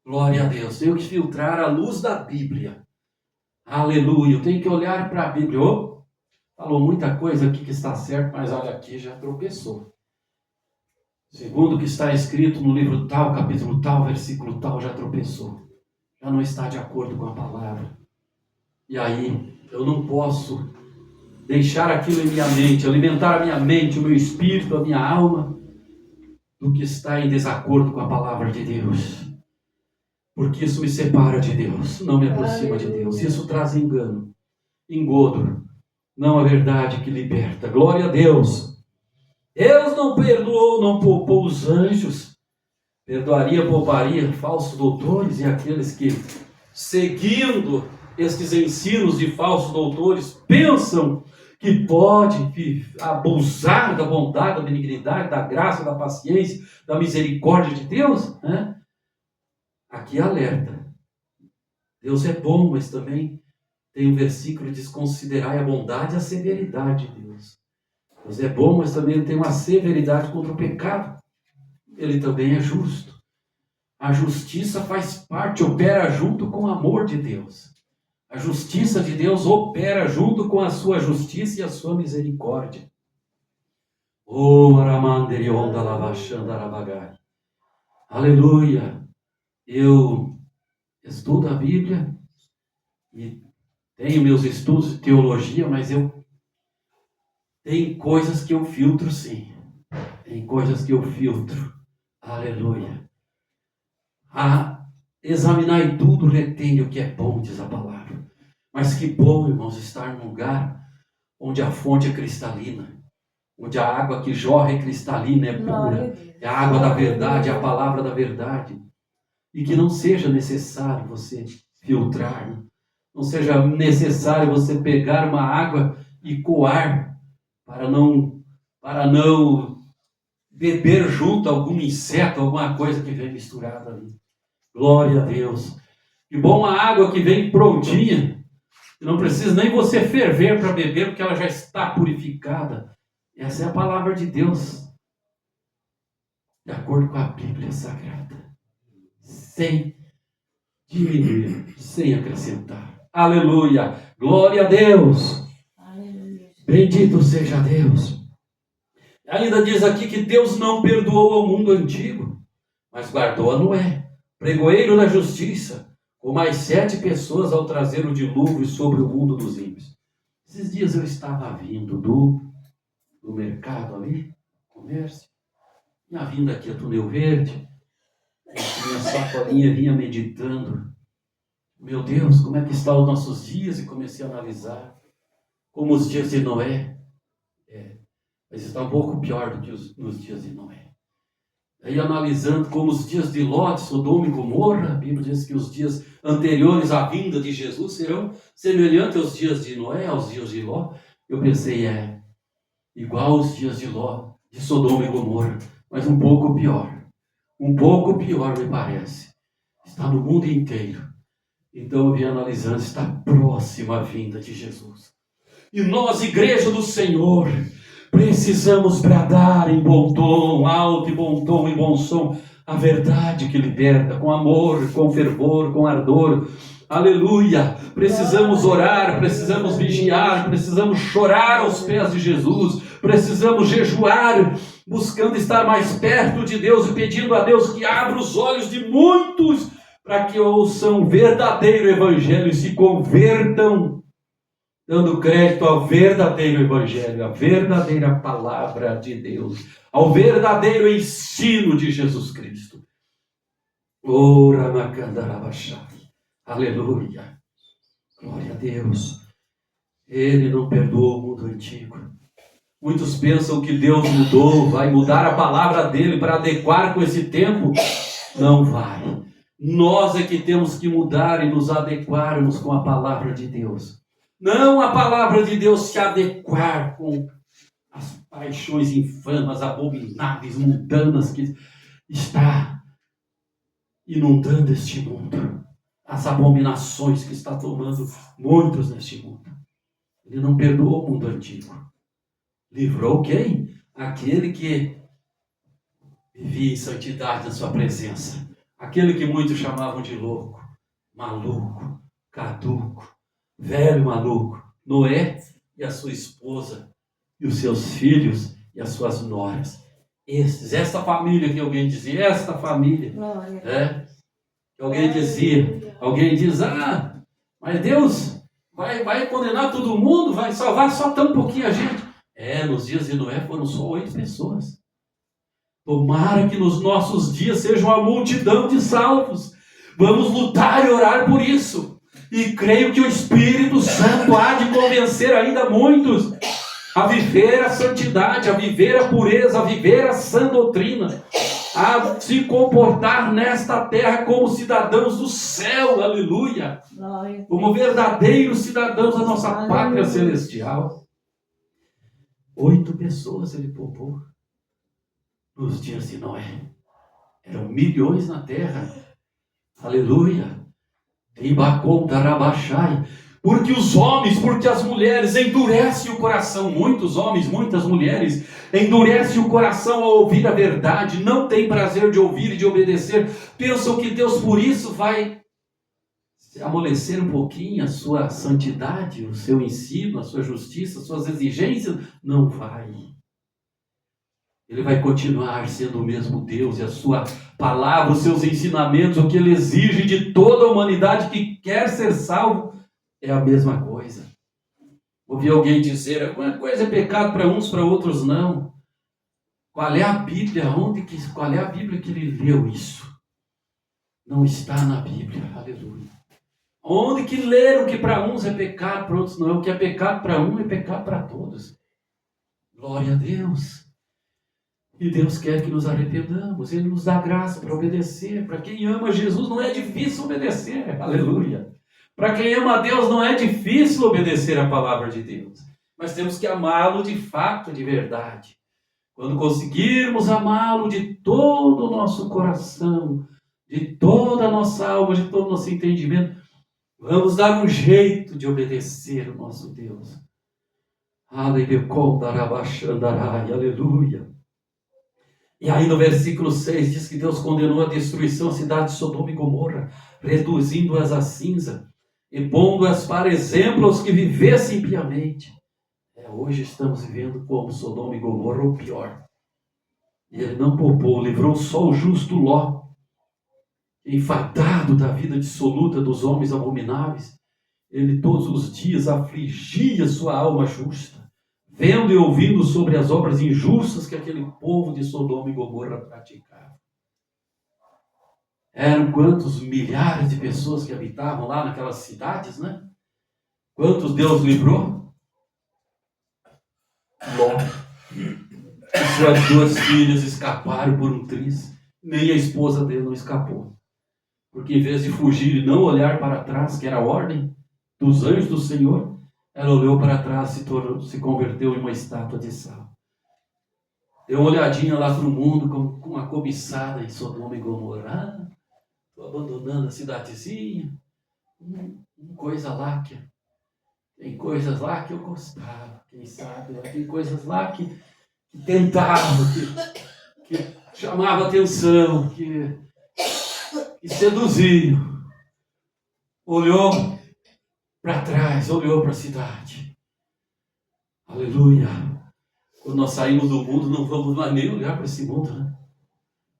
Glória a Deus. Tenho que filtrar a luz da Bíblia. Aleluia. Eu tenho que olhar para a Bíblia. Oh, falou muita coisa aqui que está certo, mas olha aqui, já tropeçou. Segundo o que está escrito no livro tal, capítulo tal, versículo tal, já tropeçou. Já não está de acordo com a palavra. E aí, eu não posso deixar aquilo em minha mente, alimentar a minha mente, o meu espírito, a minha alma, do que está em desacordo com a palavra de Deus. Porque isso me separa de Deus, não me aproxima de Deus. Isso traz engano, engodo, não a verdade que liberta. Glória a Deus. Deus não perdoou, não poupou os anjos. Perdoaria, pouparia falsos doutores e aqueles que, seguindo estes ensinos de falsos doutores, pensam que pode abusar da bondade, da benignidade, da graça, da paciência, da misericórdia de Deus, né? Aqui alerta. Deus é bom, mas também tem um versículo que diz: considerai a bondade e a severidade de Deus. Deus é bom, mas também tem uma severidade contra o pecado. Ele também é justo. A justiça faz parte, opera junto com o amor de Deus. A justiça de Deus opera junto com a sua justiça e a sua misericórdia. Aleluia. Eu estudo a Bíblia e tenho meus estudos de teologia, mas tem coisas que eu filtro, sim. Tem coisas que eu filtro. Aleluia. Examinai tudo, retende o que é bom, diz a palavra. Mas que bom, irmãos, estar num lugar onde a fonte é cristalina, onde a água que jorra é cristalina, é pura, é a água da verdade, é a palavra da verdade. E que não seja necessário você filtrar, não seja necessário você pegar uma água e coar para não beber junto algum inseto, alguma coisa que vem misturada ali. Glória a Deus. Que bom a água que vem prontinha, não precisa nem você ferver para beber, porque ela já está purificada. Essa é a palavra de Deus, de acordo com a Bíblia Sagrada, sem diminuir, sem acrescentar. Aleluia! Glória a Deus! Aleluia. Bendito seja Deus! Ainda diz aqui que Deus não perdoou ao mundo antigo, mas guardou a Noé, pregoeiro da justiça, com mais 7 pessoas ao trazer o dilúvio sobre o mundo dos ímpios. Esses dias eu estava vindo do mercado ali, comércio, e vindo aqui a Túnel Verde, minha sacolinha vinha meditando. Meu Deus, como é que estão os nossos dias? E comecei a analisar como os dias de Noé. Mas está um pouco pior do que nos dias de Noé. Aí analisando como os dias de Ló, de Sodoma e Gomorra, a Bíblia diz que os dias anteriores à vinda de Jesus serão semelhantes aos dias de Noé, aos dias de Ló. Eu pensei, igual aos dias de Ló, de Sodoma e Gomorra, mas um pouco pior. Um pouco pior, me parece. Está no mundo inteiro. Então eu vim analisando, está próxima a vinda de Jesus. E nós, igreja do Senhor, precisamos bradar em bom tom, alto e bom tom, em bom som, a verdade que liberta, com amor, com fervor, com ardor. Aleluia! Precisamos orar, precisamos vigiar, precisamos chorar aos pés de Jesus, precisamos jejuar, buscando estar mais perto de Deus e pedindo a Deus que abra os olhos de muitos para que ouçam o verdadeiro evangelho e se convertam, dando crédito ao verdadeiro evangelho, à verdadeira palavra de Deus, ao verdadeiro ensino de Jesus Cristo. Ora macandarabachai. Aleluia. Glória a Deus. Ele não perdoou o mundo antigo. Muitos pensam que Deus mudou, vai mudar a palavra dele para adequar com esse tempo. Não vai. Nós é que temos que mudar e nos adequarmos com a palavra de Deus. Não a palavra de Deus se adequar com as paixões infames, abomináveis, mundanas que está inundando este mundo. As abominações que está tomando muitos neste mundo. Ele não perdoou o mundo antigo. Livrou quem? Aquele que vivia em santidade na sua presença. Aquele que muitos chamavam de louco, maluco, caduco, velho maluco. Noé e a sua esposa, e os seus filhos e as suas noras. Esta família que alguém dizia, esta família. Que alguém dizia, alguém diz, mas Deus vai condenar todo mundo, vai salvar só tão pouquinha gente. Nos dias de Noé foram só 8 pessoas. Tomara que nos nossos dias seja uma multidão de salvos. Vamos lutar e orar por isso. E creio que o Espírito Santo há de convencer ainda muitos a viver a santidade, a viver a pureza, a viver a sã doutrina, a se comportar nesta terra como cidadãos do céu, aleluia, como verdadeiros cidadãos da nossa pátria celestial. 8 pessoas ele poupou nos dias de Noé. Eram milhões na terra, aleluia. Porque os homens, porque as mulheres endurecem o coração. Muitos homens, muitas mulheres endurecem o coração ao ouvir a verdade. Não têm prazer de ouvir e de obedecer. Pensam que Deus por isso vai amolecer um pouquinho a sua santidade, o seu ensino, a sua justiça, as suas exigências. Não vai. Ele vai continuar sendo o mesmo Deus, e a sua palavra, os seus ensinamentos, o que ele exige de toda a humanidade que quer ser salvo, é a mesma coisa. Ouvi alguém dizer, alguma coisa é pecado para uns, para outros não. Qual é a Bíblia? Qual é a Bíblia que ele leu isso? Não está na Bíblia, aleluia. Onde que leram que para uns é pecado, para outros não? O que é pecado para um é pecado para todos. Glória a Deus. E Deus quer que nos arrependamos. Ele nos dá graça para obedecer. Para quem ama Jesus não é difícil obedecer. Aleluia. Para quem ama a Deus não é difícil obedecer a palavra de Deus. Mas temos que amá-lo de fato, de verdade. Quando conseguirmos amá-lo de todo o nosso coração, de toda a nossa alma, de todo o nosso entendimento, vamos dar um jeito de obedecer o nosso Deus. Aleluia. E aí no versículo 6 diz que Deus condenou a destruição à cidade de Sodoma e Gomorra, reduzindo-as a cinza e pondo-as para exemplo aos que vivessem piamente. Hoje estamos vivendo como Sodoma e Gomorra, ou pior. E ele não poupou, livrou só o justo Ló, enfadado da vida dissoluta dos homens abomináveis. Ele todos os dias afligia sua alma justa, vendo e ouvindo sobre as obras injustas que aquele povo de Sodoma e Gomorra praticava. Eram quantos milhares de pessoas que habitavam lá naquelas cidades, né? Quantos Deus livrou? Ló. E suas duas filhas escaparam por um triz. Nem a esposa dele não escapou. Porque em vez de fugir e não olhar para trás, que era a ordem dos anjos do Senhor, ela olhou para trás e se converteu em uma estátua de sal. Deu uma olhadinha lá para o mundo com uma cobiçada em Sodoma e Gomorra. Estou abandonando a cidadezinha. Coisa lá que... Tem coisas lá que eu gostava. Quem sabe? Tem coisas lá que tentavam, que chamavam atenção, que seduziam. Olhou para trás, olhou para a cidade. Aleluia. Quando nós saímos do mundo, não vamos mais nem olhar para esse mundo, né?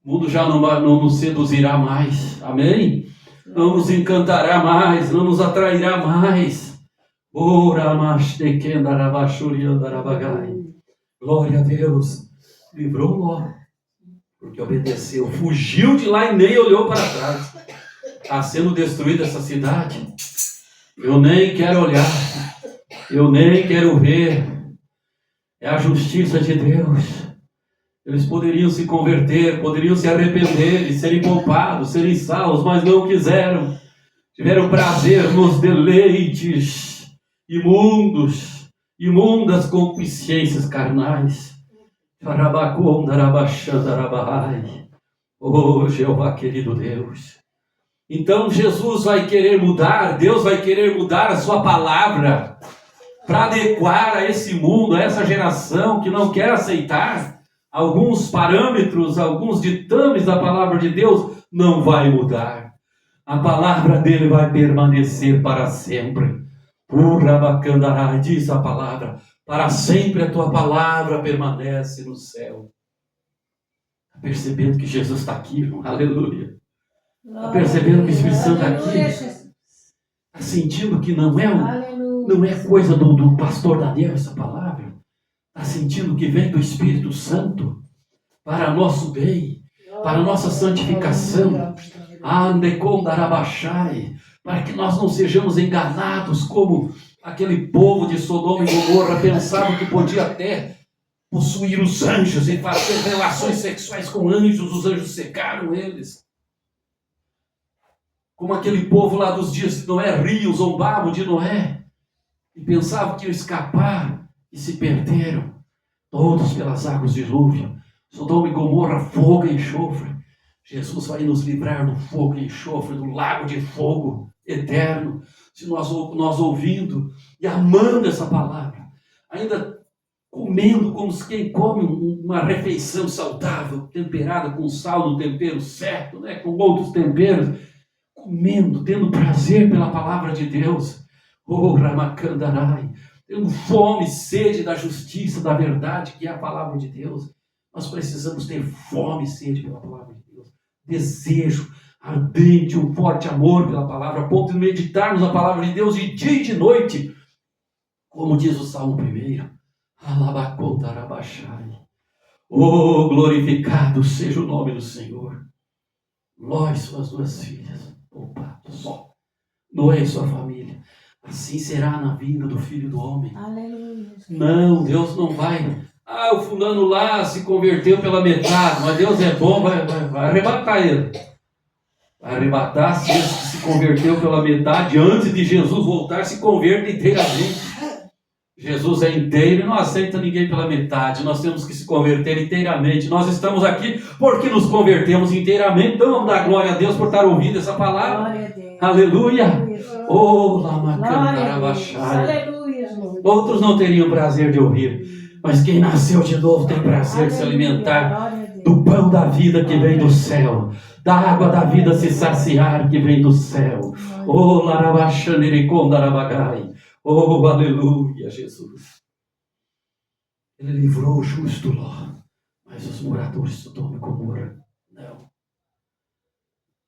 O mundo já não nos seduzirá mais. Amém? Não nos encantará mais, não nos atrairá mais. Glória a Deus. Livrou Ló, porque obedeceu. Fugiu de lá e nem olhou para trás. Está sendo destruída essa cidade. Eu nem quero olhar, eu nem quero ver. É a justiça de Deus. Eles poderiam se converter, poderiam se arrepender e serem poupados, serem salvos, mas não quiseram. Tiveram prazer nos deleites imundas concupiscências carnais. Oh, Jeová querido Deus. Então Jesus vai querer mudar, Deus vai querer mudar a sua palavra para adequar a esse mundo, a essa geração que não quer aceitar alguns parâmetros, alguns ditames da palavra de Deus. Não vai mudar. A palavra dele vai permanecer para sempre. Diz a palavra, para sempre a tua palavra permanece no céu. Está percebendo que Jesus está aqui, irmão? Aleluia. Está percebendo que o Espírito Santo está aqui? Está sentindo que não é coisa do pastor Daniel essa palavra? Está sentindo que vem do Espírito Santo para nosso bem, para nossa santificação? Para que nós não sejamos enganados como aquele povo de Sodoma e Gomorra pensava que podia até possuir os anjos e fazer relações sexuais com anjos. Os anjos secaram eles. Como aquele povo lá dos dias de Noé, riam, zombavam de Noé e pensavam que iam escapar e se perderam, todos pelas águas de dilúvio. Sodoma e Gomorra, fogo e enxofre. Jesus vai nos livrar do fogo e enxofre, do lago de fogo eterno. se nós ouvindo e amando essa palavra, ainda comendo como quem come uma refeição saudável, temperada com sal no tempero certo, né, com outros temperos, comendo, tendo prazer pela palavra de Deus, Ramakandarai, tendo fome e sede da justiça, da verdade, que é a palavra de Deus. Nós precisamos ter fome e sede pela palavra de Deus, desejo ardente, um forte amor pela palavra, a ponto de meditarmos a palavra de Deus de dia e de noite, como diz o Salmo 1. Oh, glorificado seja o nome do Senhor. Ló e suas 2 filhas, poupado só, Noé e sua família. Assim será na vinda do Filho do Homem. Aleluia. Não, Deus não vai. O fulano lá se converteu pela metade, mas Deus é bom, vai arrebatar ele. Vai arrebatar se ele se converteu pela metade, antes de Jesus voltar, se converta inteiramente. Jesus é inteiro e não aceita ninguém pela metade. Nós temos que se converter inteiramente. Nós estamos aqui porque nos convertemos inteiramente. Então vamos dar glória a Deus por estar ouvindo essa palavra. Glória a Deus. Aleluia. Oh, Aleluia. outros não teriam prazer de ouvir, mas quem nasceu de novo tem prazer de se alimentar do pão da vida que vem do céu, da água da vida se saciar que vem do céu. Oh, larabachanericondarabagai. Oh, aleluia, Jesus. Ele livrou o justo Ló, mas os moradores de Sodoma e Gomorra, não.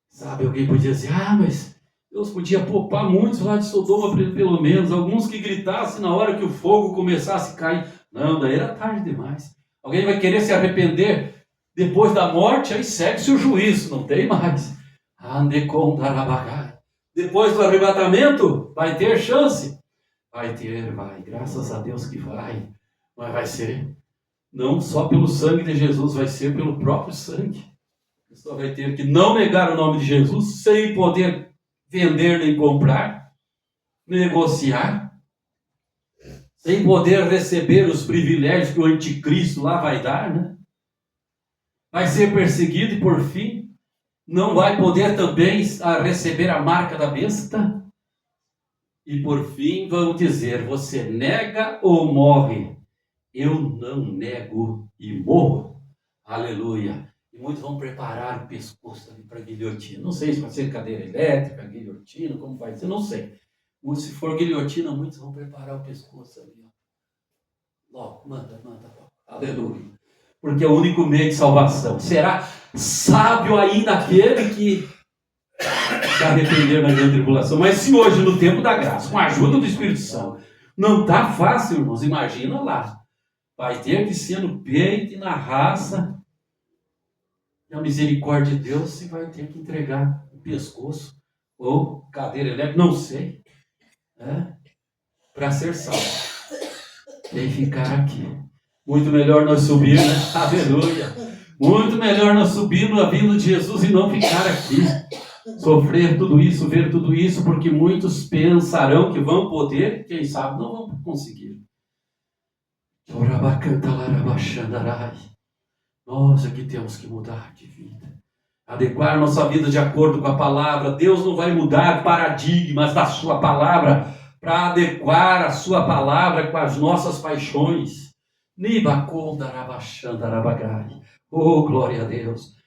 Sabe, alguém podia dizer, mas Deus podia poupar muitos lá de Sodoma, pelo menos, alguns que gritassem na hora que o fogo começasse a cair. Não, daí era tarde demais. Alguém vai querer se arrepender depois da morte, aí segue-se o juízo, não tem mais. Depois do arrebatamento, vai ter chance. Vai, graças a Deus que vai. Mas vai ser não só pelo sangue de Jesus, vai ser pelo próprio sangue. A pessoa vai ter que não negar o nome de Jesus, sem poder vender nem comprar, negociar, sem poder receber os privilégios que o anticristo lá vai dar, né? Vai ser perseguido e por fim não vai poder também receber a marca da besta. E por fim vão dizer, você nega ou morre? Eu não nego e morro. Aleluia. E muitos vão preparar o pescoço ali para a guilhotina. Não sei se vai ser cadeira elétrica, guilhotina, como vai ser, não sei. Mas se for guilhotina, muitos vão preparar o pescoço ali. Logo, manda. Aleluia. Porque é o único meio de salvação. Será sábio ainda aquele que se arrepender na grande tribulação. Mas se hoje, no tempo da graça, com a ajuda do Espírito Santo, não está fácil, irmãos, imagina lá. Vai ter que ser no peito e na raça. E a misericórdia de Deus se vai ter que entregar o pescoço ou cadeira elétrica, não sei, para ser salvo. Tem que ficar aqui. Muito melhor nós subir, né? Aleluia. Muito melhor nós subir na vinda de Jesus e não ficar aqui. Sofrer tudo isso, ver tudo isso, porque muitos pensarão que vão poder, quem sabe não vão conseguir. Nós aqui temos que mudar de vida, adequar nossa vida de acordo com a palavra. Deus não vai mudar paradigmas da sua palavra para adequar a sua palavra com as nossas paixões. Oh, glória a Deus.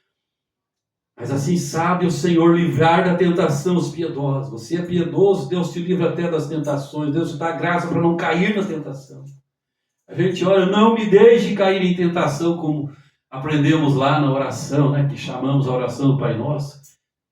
Mas assim sabe o Senhor livrar da tentação os piedosos. Você é piedoso, Deus te livra até das tentações. Deus te dá graça para não cair na tentação. A gente ora, não me deixe cair em tentação, como aprendemos lá na oração, né, que chamamos a oração do Pai Nosso.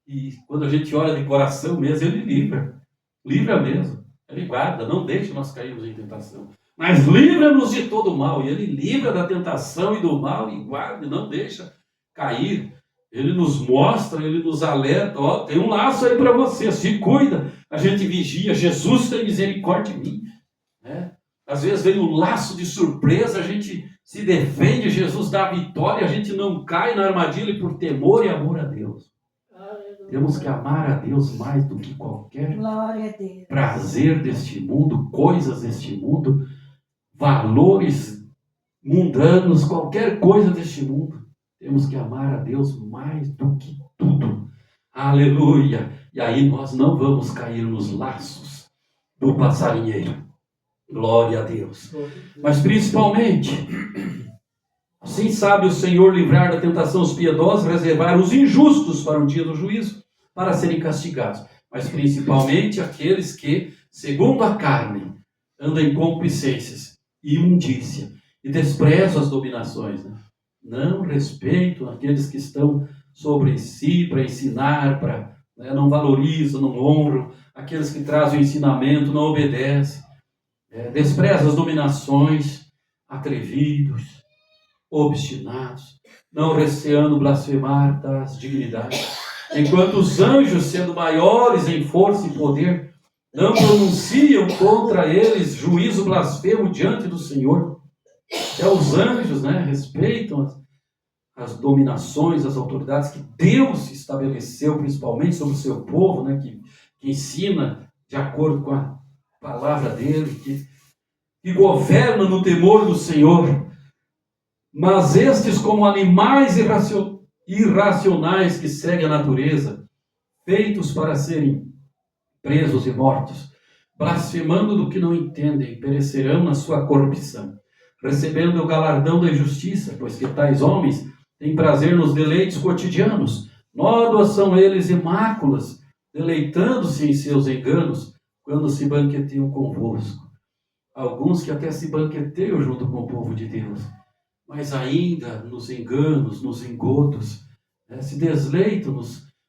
E quando a gente ora de coração mesmo, Ele livra. Livra mesmo. Ele guarda, não deixe nós cairmos em tentação. Mas livra-nos de todo mal. E Ele livra da tentação e do mal e guarda, e não deixa cair. Ele nos mostra, Ele nos alerta. Ó, tem um laço aí para você, se cuida. A gente vigia, Jesus tem misericórdia de mim. Né? Às vezes vem um laço de surpresa, a gente se defende, Jesus dá a vitória, a gente não cai na armadilha por temor e amor a Deus. Temos que amar a Deus mais do que qualquer prazer deste mundo, coisas deste mundo, valores mundanos, qualquer coisa deste mundo. Temos que amar a Deus mais do que tudo. Aleluia! E aí nós não vamos cair nos laços do passarinheiro. Glória a Deus. Mas principalmente, assim sabe o Senhor livrar da tentação os piedosos, reservar os injustos para o dia do juízo, para serem castigados. Mas principalmente aqueles que, segundo a carne, andam em concupiscências e imundícia, e desprezam as dominações, né? Não respeitam aqueles que estão sobre si para ensinar, não valorizam, não honram, aqueles que trazem o ensinamento, não obedecem, desprezam as dominações, atrevidos, obstinados, não receando blasfemar das dignidades, enquanto os anjos, sendo maiores em força e poder, não pronunciam contra eles juízo blasfemo diante do Senhor. Os anjos, respeitam as dominações, as autoridades que Deus estabeleceu, principalmente sobre o seu povo, que ensina de acordo com a palavra dele, que governa no temor do Senhor. Mas estes, como animais irracionais que seguem a natureza, feitos para serem presos e mortos, blasfemando do que não entendem, perecerão na sua corrupção, recebendo o galardão da injustiça, pois que tais homens têm prazer nos deleites cotidianos. Nódoas são eles e máculas, deleitando-se em seus enganos, quando se banqueteiam convosco. Alguns que até se banqueteiam junto com o povo de Deus, mas ainda nos enganos, nos engodos, se desleitam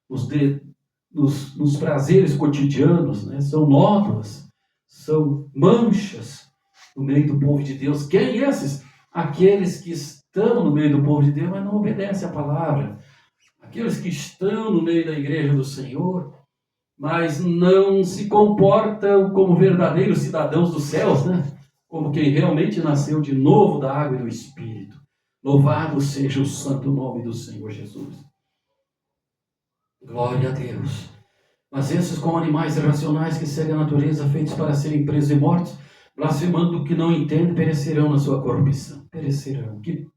nos prazeres cotidianos, são nódoas, são manchas no meio do povo de Deus. Quem esses? Aqueles que estão no meio do povo de Deus, mas não obedecem à palavra. Aqueles que estão no meio da igreja do Senhor, mas não se comportam como verdadeiros cidadãos dos céus, como quem realmente nasceu de novo da água e do Espírito. Louvado seja o santo nome do Senhor Jesus. Glória a Deus. Mas esses, como animais irracionais que seguem a natureza, feitos para serem presos e mortos, blasfemando do que não entendem, perecerão na sua corrupção. Perecerão. Que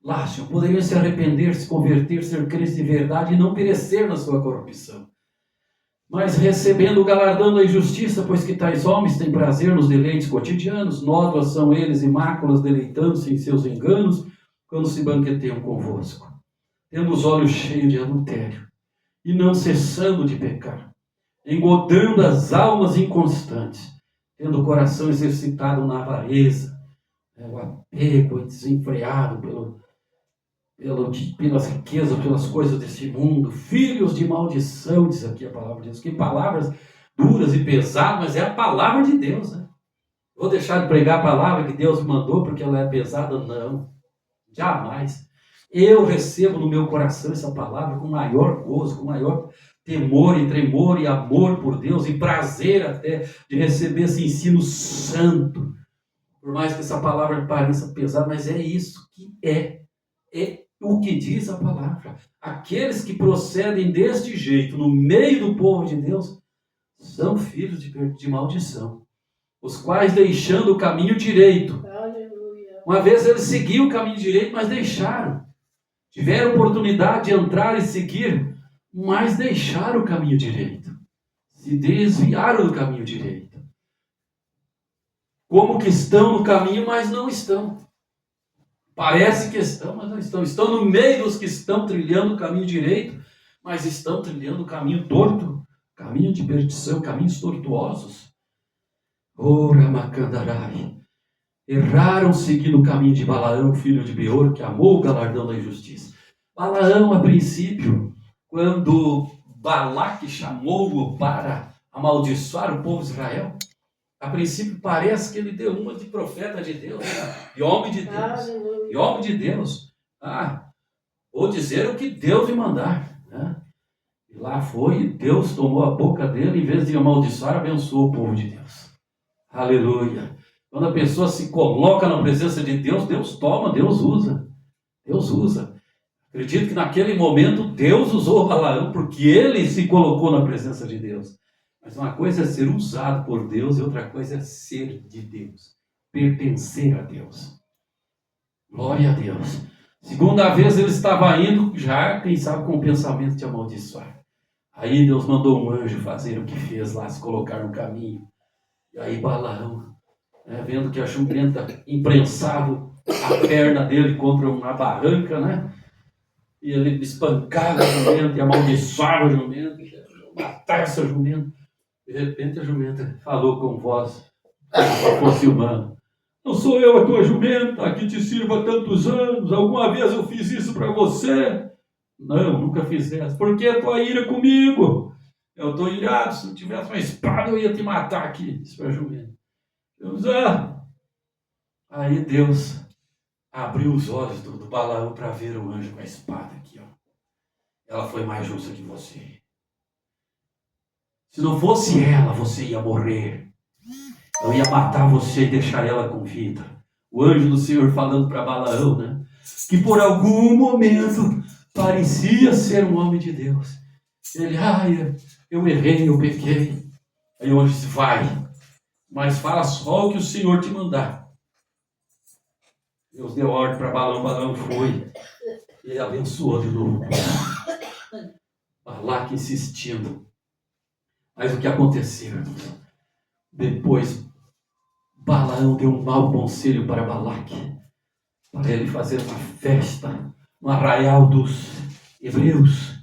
lástima. Poderiam se arrepender, se converter, ser crentes de verdade e não perecer na sua corrupção. Mas recebendo o galardão da injustiça, pois que tais homens têm prazer nos deleites cotidianos, nódoas são eles e máculas, deleitando-se em seus enganos, quando se banqueteiam convosco. Tendo os olhos cheios de adultério, e não cessando de pecar, engodando as almas inconstantes, tendo o coração exercitado na avareza, o apego desenfreado pelas riquezas, pelas coisas deste mundo, filhos de maldição, diz aqui a palavra de Deus. Que palavras duras e pesadas, mas é a palavra de Deus, Vou deixar de pregar a palavra que Deus me mandou porque ela é pesada? Não, jamais. Eu recebo no meu coração essa palavra com maior gozo, com maior temor e tremor e amor por Deus e prazer até de receber esse ensino santo. Por mais que essa palavra pareça pesada, mas é isso que é o que diz a palavra. Aqueles que procedem deste jeito no meio do povo de Deus são filhos de maldição, os quais, deixando o caminho direito, uma vez eles seguiam o caminho direito, mas deixaram. Tiveram oportunidade de entrar e seguir, mas deixaram o caminho direito. Se desviaram do caminho direito. Como que estão no caminho, mas não estão. Parece que estão, mas não estão. Estão no meio dos que estão trilhando o caminho direito, mas estão trilhando o caminho torto, caminho de perdição, caminhos tortuosos. Ora, Macandarai. Erraram seguindo o caminho de Balaão, filho de Beor, que amou o galardão da injustiça. Balaão, a princípio, quando Balaque chamou-o para amaldiçoar o povo de Israel, a princípio parece que ele deu uma de profeta de Deus, de homem de Deus. E homem de Deus. Vou dizer o que Deus me mandar. E lá foi, Deus tomou a boca dele, em vez de amaldiçoar, abençoou o povo de Deus. Aleluia. Quando a pessoa se coloca na presença de Deus, Deus toma, Deus usa. Deus usa. Acredito que naquele momento Deus usou Balaão porque ele se colocou na presença de Deus. Mas uma coisa é ser usado por Deus e outra coisa é ser de Deus. Pertencer a Deus. Glória a Deus. Segunda vez ele estava indo, já, quem sabe, com o pensamento de amaldiçoar. Aí Deus mandou um anjo fazer o que fez lá, se colocar no caminho. E aí Balaão, vendo que a jumenta imprensava a perna dele contra uma barranca, né? E ele espancava a jumenta e amaldiçoava a jumenta, matar essa jumenta. De repente a jumenta falou com voz, se fosse humano: não sou eu a tua jumenta, que te sirvo há tantos anos, alguma vez eu fiz isso para você? Não, nunca fizeste. Por que a tua ira comigo? Eu estou irado, se não tivesse uma espada eu ia te matar aqui, disse para a jumenta. Aí Deus abriu os olhos do Balaão para ver o anjo com a espada aqui, ó. Ela foi mais justa que você. Se não fosse ela, você ia morrer. Eu ia matar você e deixar ela com vida. O anjo do Senhor falando para Balaão, né? Que por algum momento parecia ser um homem de Deus. Ele, eu errei, eu pequei. Aí o anjo disse: vai, mas fala só o que o Senhor te mandar. Deus deu ordem para Balaão, Balaão foi. E abençoou de novo. Balaque insistindo. Mas o que aconteceu, irmãos? Depois, Balaão deu um mau conselho para Balaque, para ele fazer uma festa no arraial dos hebreus,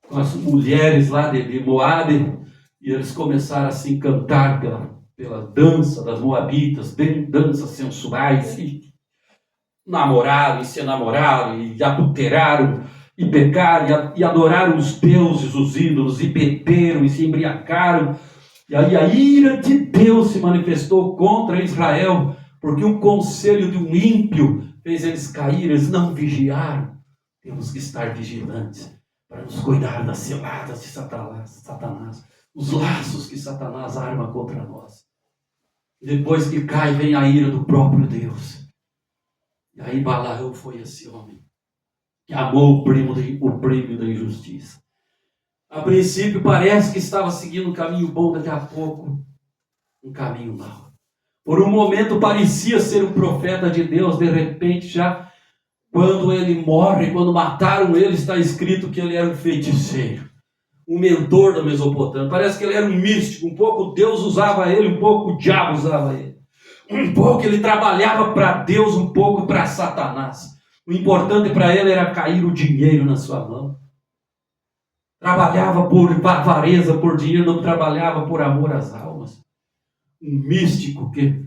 com as mulheres lá de Moabe, e eles começaram a se encantar pela dança das moabitas, danças sensuais, e namoraram, e se enamoraram, e adulteraram, e pecaram, e adoraram os deuses, os ídolos, e beberam, e se embriagaram. E aí a ira de Deus se manifestou contra Israel, porque o conselho de um ímpio fez eles cair, eles não vigiaram. Temos que estar vigilantes para nos cuidar das ciladas de Satanás, os laços que Satanás arma contra nós. Depois que cai, vem a ira do próprio Deus. E aí Balaão foi esse homem que amou o prêmio da injustiça. A princípio parece que estava seguindo um caminho bom, daqui a pouco um caminho mau. Por um momento parecia ser um profeta de Deus, de repente já quando ele morre, quando mataram ele, está escrito que ele era um feiticeiro, um mentor da Mesopotâmia. Parece que ele era um místico, um pouco Deus usava ele, um pouco o diabo usava ele. Um pouco ele trabalhava para Deus, um pouco para Satanás. O importante para ele era cair o dinheiro na sua mão. Trabalhava por avareza, por dinheiro, não trabalhava por amor às almas. Um místico que,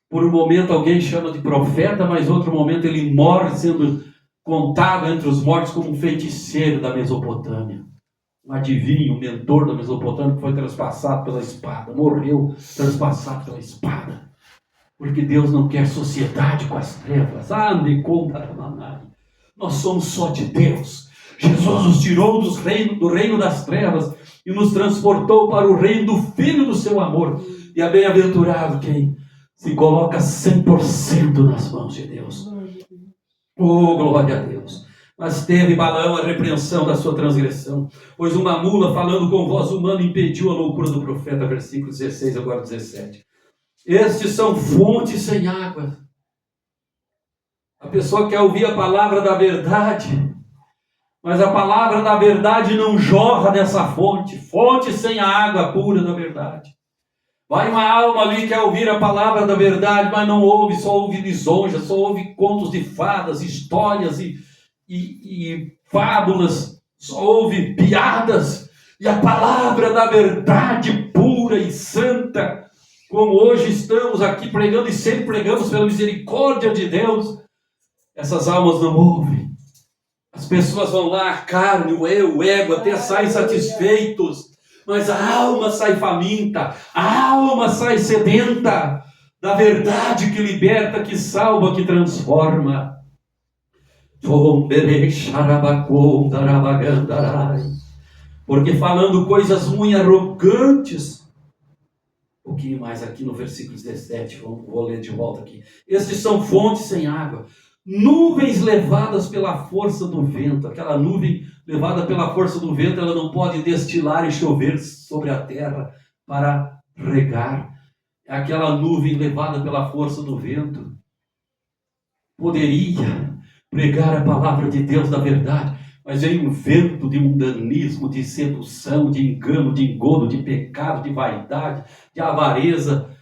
por um momento, alguém chama de profeta, mas outro momento ele morre sendo contado entre os mortos como um feiticeiro da Mesopotâmia. Um adivinho, um mentor da Mesopotâmia que foi transpassado pela espada. Morreu transpassado pela espada. Porque Deus não quer sociedade com as trevas. Nós somos só de Deus. Jesus nos tirou do reino das trevas e nos transportou para o reino do Filho do seu amor. E é bem-aventurado quem se coloca 100% nas mãos de Deus. Oh, glória a Deus. Mas teve Balaão a repreensão da sua transgressão, pois uma mula falando com voz humana impediu a loucura do profeta. Versículo 16, agora 17. Estes são fontes sem água. A pessoa quer ouvir a palavra da verdade, mas a palavra da verdade não jorra dessa fonte. Fonte sem a água pura da verdade. Vai uma alma ali que quer ouvir a palavra da verdade, mas não ouve, só ouve lisonjas, só ouve contos de fadas, histórias e fábulas, só ouve piadas. E a palavra da verdade pura e santa, como hoje estamos aqui pregando e sempre pregamos pela misericórdia de Deus, essas almas não ouvem. As pessoas vão lá, a carne, o eu, o ego, até saem satisfeitos, mas a alma sai faminta, a alma sai sedenta da verdade que liberta, que salva, que transforma. Porque falando coisas ruins, arrogantes, um pouquinho mais aqui no versículo 17, vou ler de volta aqui. Estes são fontes sem água, nuvens levadas pela força do vento. Aquela nuvem levada pela força do vento, ela não pode destilar e chover sobre a terra para regar. É aquela nuvem levada pela força do vento. Poderia pregar a palavra de Deus da verdade, mas vem um vento de mundanismo, de sedução, de engano, de engodo, de pecado, de vaidade, de avareza,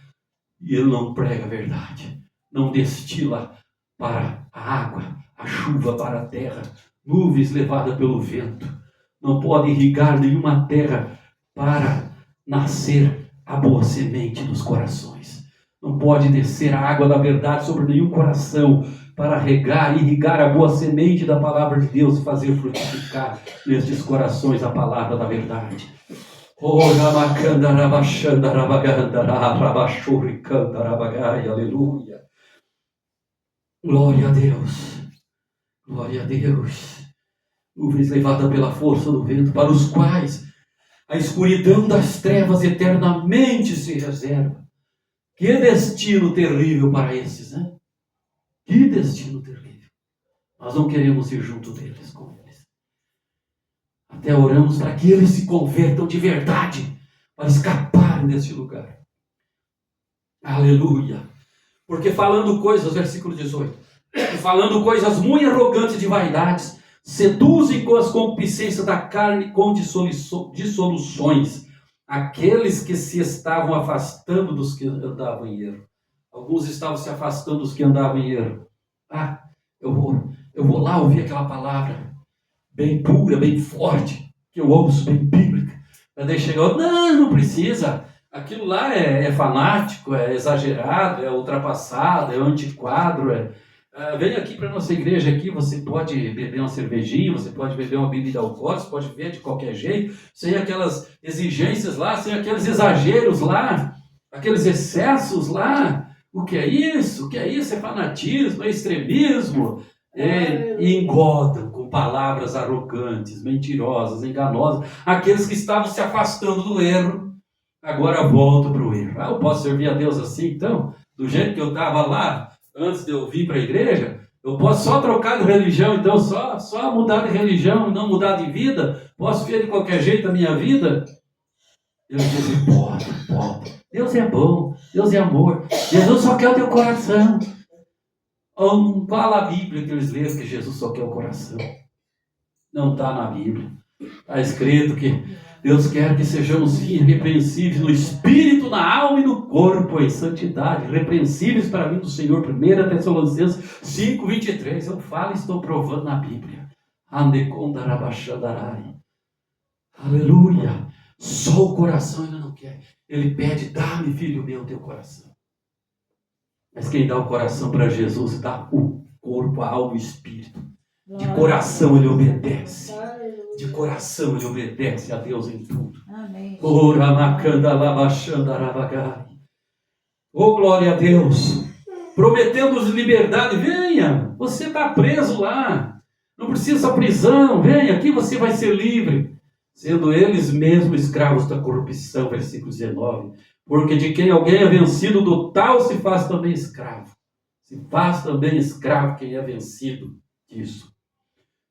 e ele não prega a verdade, não destila para a água, a chuva para a terra, nuvens levadas pelo vento, não pode irrigar nenhuma terra para nascer a boa semente dos corações, não pode descer a água da verdade sobre nenhum coração para regar e irrigar a boa semente da palavra de Deus e fazer frutificar nestes corações a palavra da verdade. Oh, Ramakanda, Rabashanda, Rabaganda, Rabashurikanda, Rabagai, aleluia. Glória a Deus, glória a Deus. Nuvens levadas pela força do vento, para os quais a escuridão das trevas eternamente se reserva. Que destino terrível para esses, né? Que destino terrível. Nós não queremos ir junto deles, com eles. Até oramos para que eles se convertam de verdade, para escaparem desse lugar. Aleluia. Porque falando coisas, versículo 18, falando coisas muito arrogantes de vaidades, seduzem com as concupiscências da carne com dissoluções aqueles que se estavam afastando dos que andavam em erro. Alguns estavam se afastando dos que andavam em erro. Eu vou lá ouvir aquela palavra bem pura, bem forte, que eu ouço, bem bíblica. Mas daí chegou, não precisa. Aquilo lá é fanático, é exagerado, é ultrapassado, é antiquado. Vem aqui para a nossa igreja aqui, você pode beber uma cervejinha, você pode beber uma bebida alcoólica, você pode beber de qualquer jeito, sem aquelas exigências lá, sem aqueles exageros lá, aqueles excessos lá. O que é isso? O que é isso? É fanatismo, é extremismo. E engodam com palavras arrogantes, mentirosas, enganosas. Aqueles que estavam se afastando do erro, agora voltam para o erro. Eu posso servir a Deus assim, então? Do jeito que eu estava lá, antes de eu vir para a igreja? Eu posso só trocar de religião, então? Só mudar de religião, não mudar de vida? Posso ver de qualquer jeito a minha vida? Deus diz, pode. Deus é bom, Deus é amor. Jesus só quer o teu coração. Não fala a Bíblia que eles leram que Jesus só quer o coração. Não está na Bíblia. Está escrito que Deus quer que sejamos irrepreensíveis no espírito, na alma e no corpo, em santidade, repreensíveis para mim do Senhor. 1 Tessalonicenses 5:23. Eu falo e estou provando na Bíblia. Aleluia. Só o coração ele não quer. Ele pede, dá-me, filho meu, teu coração. Mas quem dá o coração para Jesus, dá o corpo, a alma e o espírito. De coração ele obedece. De coração ele obedece a Deus em tudo. Amém. Oh, glória a Deus. Prometendo-nos liberdade. Venha, você está preso lá. Não precisa prisão. Venha, aqui você vai ser livre. Sendo eles mesmos escravos da corrupção. Versículo 19. Porque de quem alguém é vencido, do tal se faz também escravo. Se faz também escravo quem é vencido disso.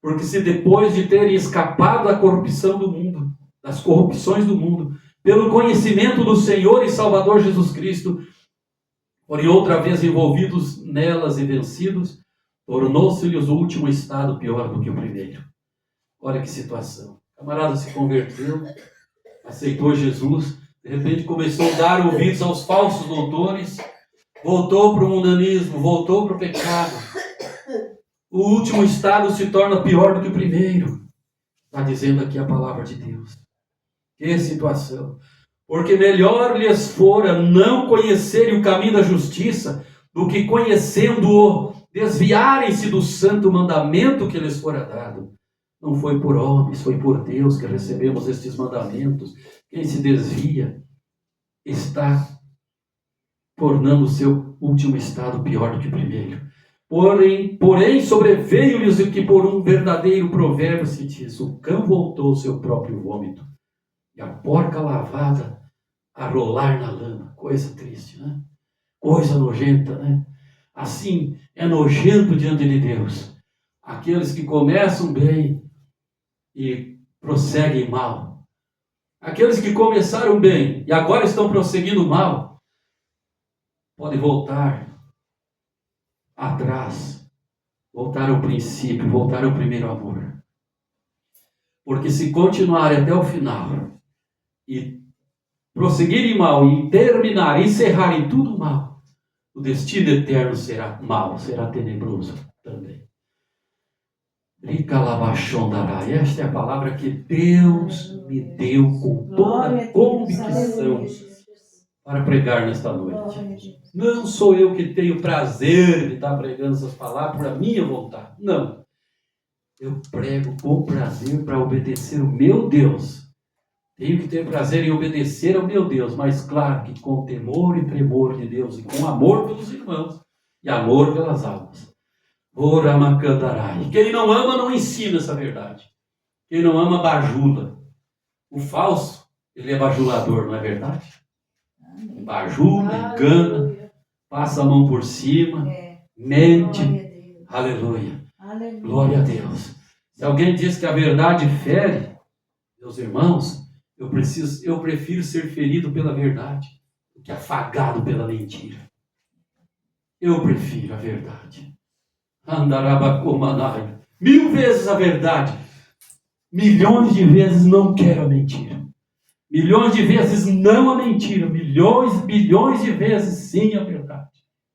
Porque se depois de terem escapado da corrupção do mundo, das corrupções do mundo, pelo conhecimento do Senhor e Salvador Jesus Cristo, forem outra vez envolvidos nelas e vencidos, tornou-se-lhes o último estado pior do que o primeiro. Olha que situação. O camarada se converteu, aceitou Jesus, de repente começou a dar ouvidos aos falsos doutores, voltou para o mundanismo, voltou para o pecado. O último estado se torna pior do que o primeiro. Está dizendo aqui a palavra de Deus. Que situação. Porque melhor lhes fora não conhecerem o caminho da justiça, do que conhecendo-o, desviarem-se do santo mandamento que lhes fora dado. Não foi por homens, foi por Deus que recebemos estes mandamentos. Quem se desvia está tornando o seu último estado pior do que o primeiro. Porém sobreveio-lhes o que por um verdadeiro provérbio se diz: o cão voltou ao seu próprio vômito, e a porca lavada a rolar na lama. Coisa triste, né? Coisa nojenta, né? Assim é nojento diante de Deus aqueles que começam bem e prosseguem mal. Aqueles que começaram bem e agora estão prosseguindo mal, podem voltar atrás, voltar ao princípio, voltar ao primeiro amor. Porque se continuarem até o final e prosseguirem mal e terminar, encerrarem tudo mal, o destino eterno será mau, será tenebroso também. E esta é a palavra que Deus me deu com toda convicção para pregar nesta noite. Não sou eu que tenho prazer de estar pregando essas palavras por a minha vontade. Não. Eu prego com prazer para obedecer o meu Deus. Tenho que ter prazer em obedecer ao meu Deus, mas claro que com temor e tremor de Deus e com amor pelos irmãos e amor pelas almas. Oramacandarai. Quem não ama não ensina essa verdade. Quem não ama bajula. O falso, ele é bajulador, não é verdade? Bajula, engana, passa a mão por cima, mente. Aleluia. Glória a Deus. Se alguém diz que a verdade fere, meus irmãos, eu prefiro ser ferido pela verdade do que afagado pela mentira. Eu prefiro a verdade. Andarabacomanai. 1000 vezes a verdade. Milhões de vezes não quero a mentira. Milhões de vezes não a mentira. Bilhões de vezes sim a verdade.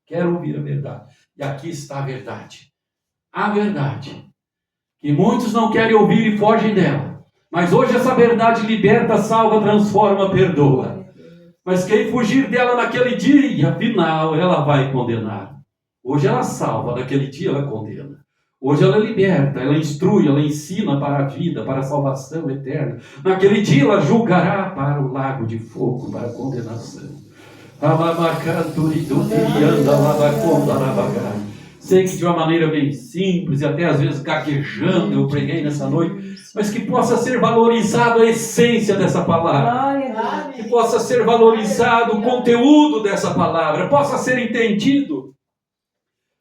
Quero ouvir a verdade. E aqui está a verdade. A verdade. Que muitos não querem ouvir e fogem dela. Mas hoje essa verdade liberta, salva, transforma, perdoa. Mas quem fugir dela naquele dia, afinal, ela vai condenar. Hoje ela salva, naquele dia ela condena. Hoje ela liberta, ela instrui, ela ensina para a vida, para a salvação eterna. Naquele dia ela julgará para o lago de fogo, para a condenação. Sei que de uma maneira bem simples e até às vezes gaguejando eu preguei nessa noite, mas que possa ser valorizado a essência dessa palavra, que possa ser valorizado o conteúdo dessa palavra, possa ser entendido,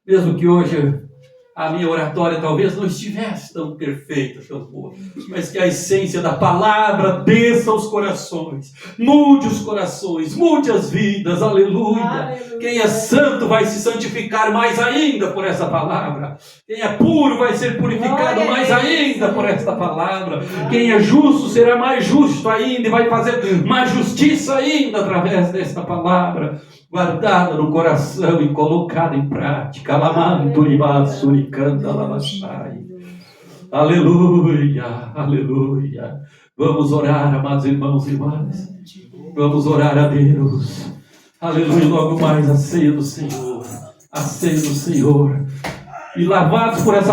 mesmo que hoje a minha oratória talvez não estivesse tão perfeita, tão boa, mas que a essência da palavra desça aos corações, mude os corações, mude as vidas, aleluia. Aleluia. Quem é santo vai se santificar mais ainda por essa palavra. Quem é puro vai ser purificado mais ainda por esta palavra. Quem é justo será mais justo ainda e vai fazer mais justiça ainda através desta palavra. Guardada no coração e colocada em prática. Aleluia, aleluia. Vamos orar, amados irmãos e irmãs. Vamos orar a Deus. Aleluia, logo mais a ceia do Senhor. A ceia do Senhor. E lavados por essa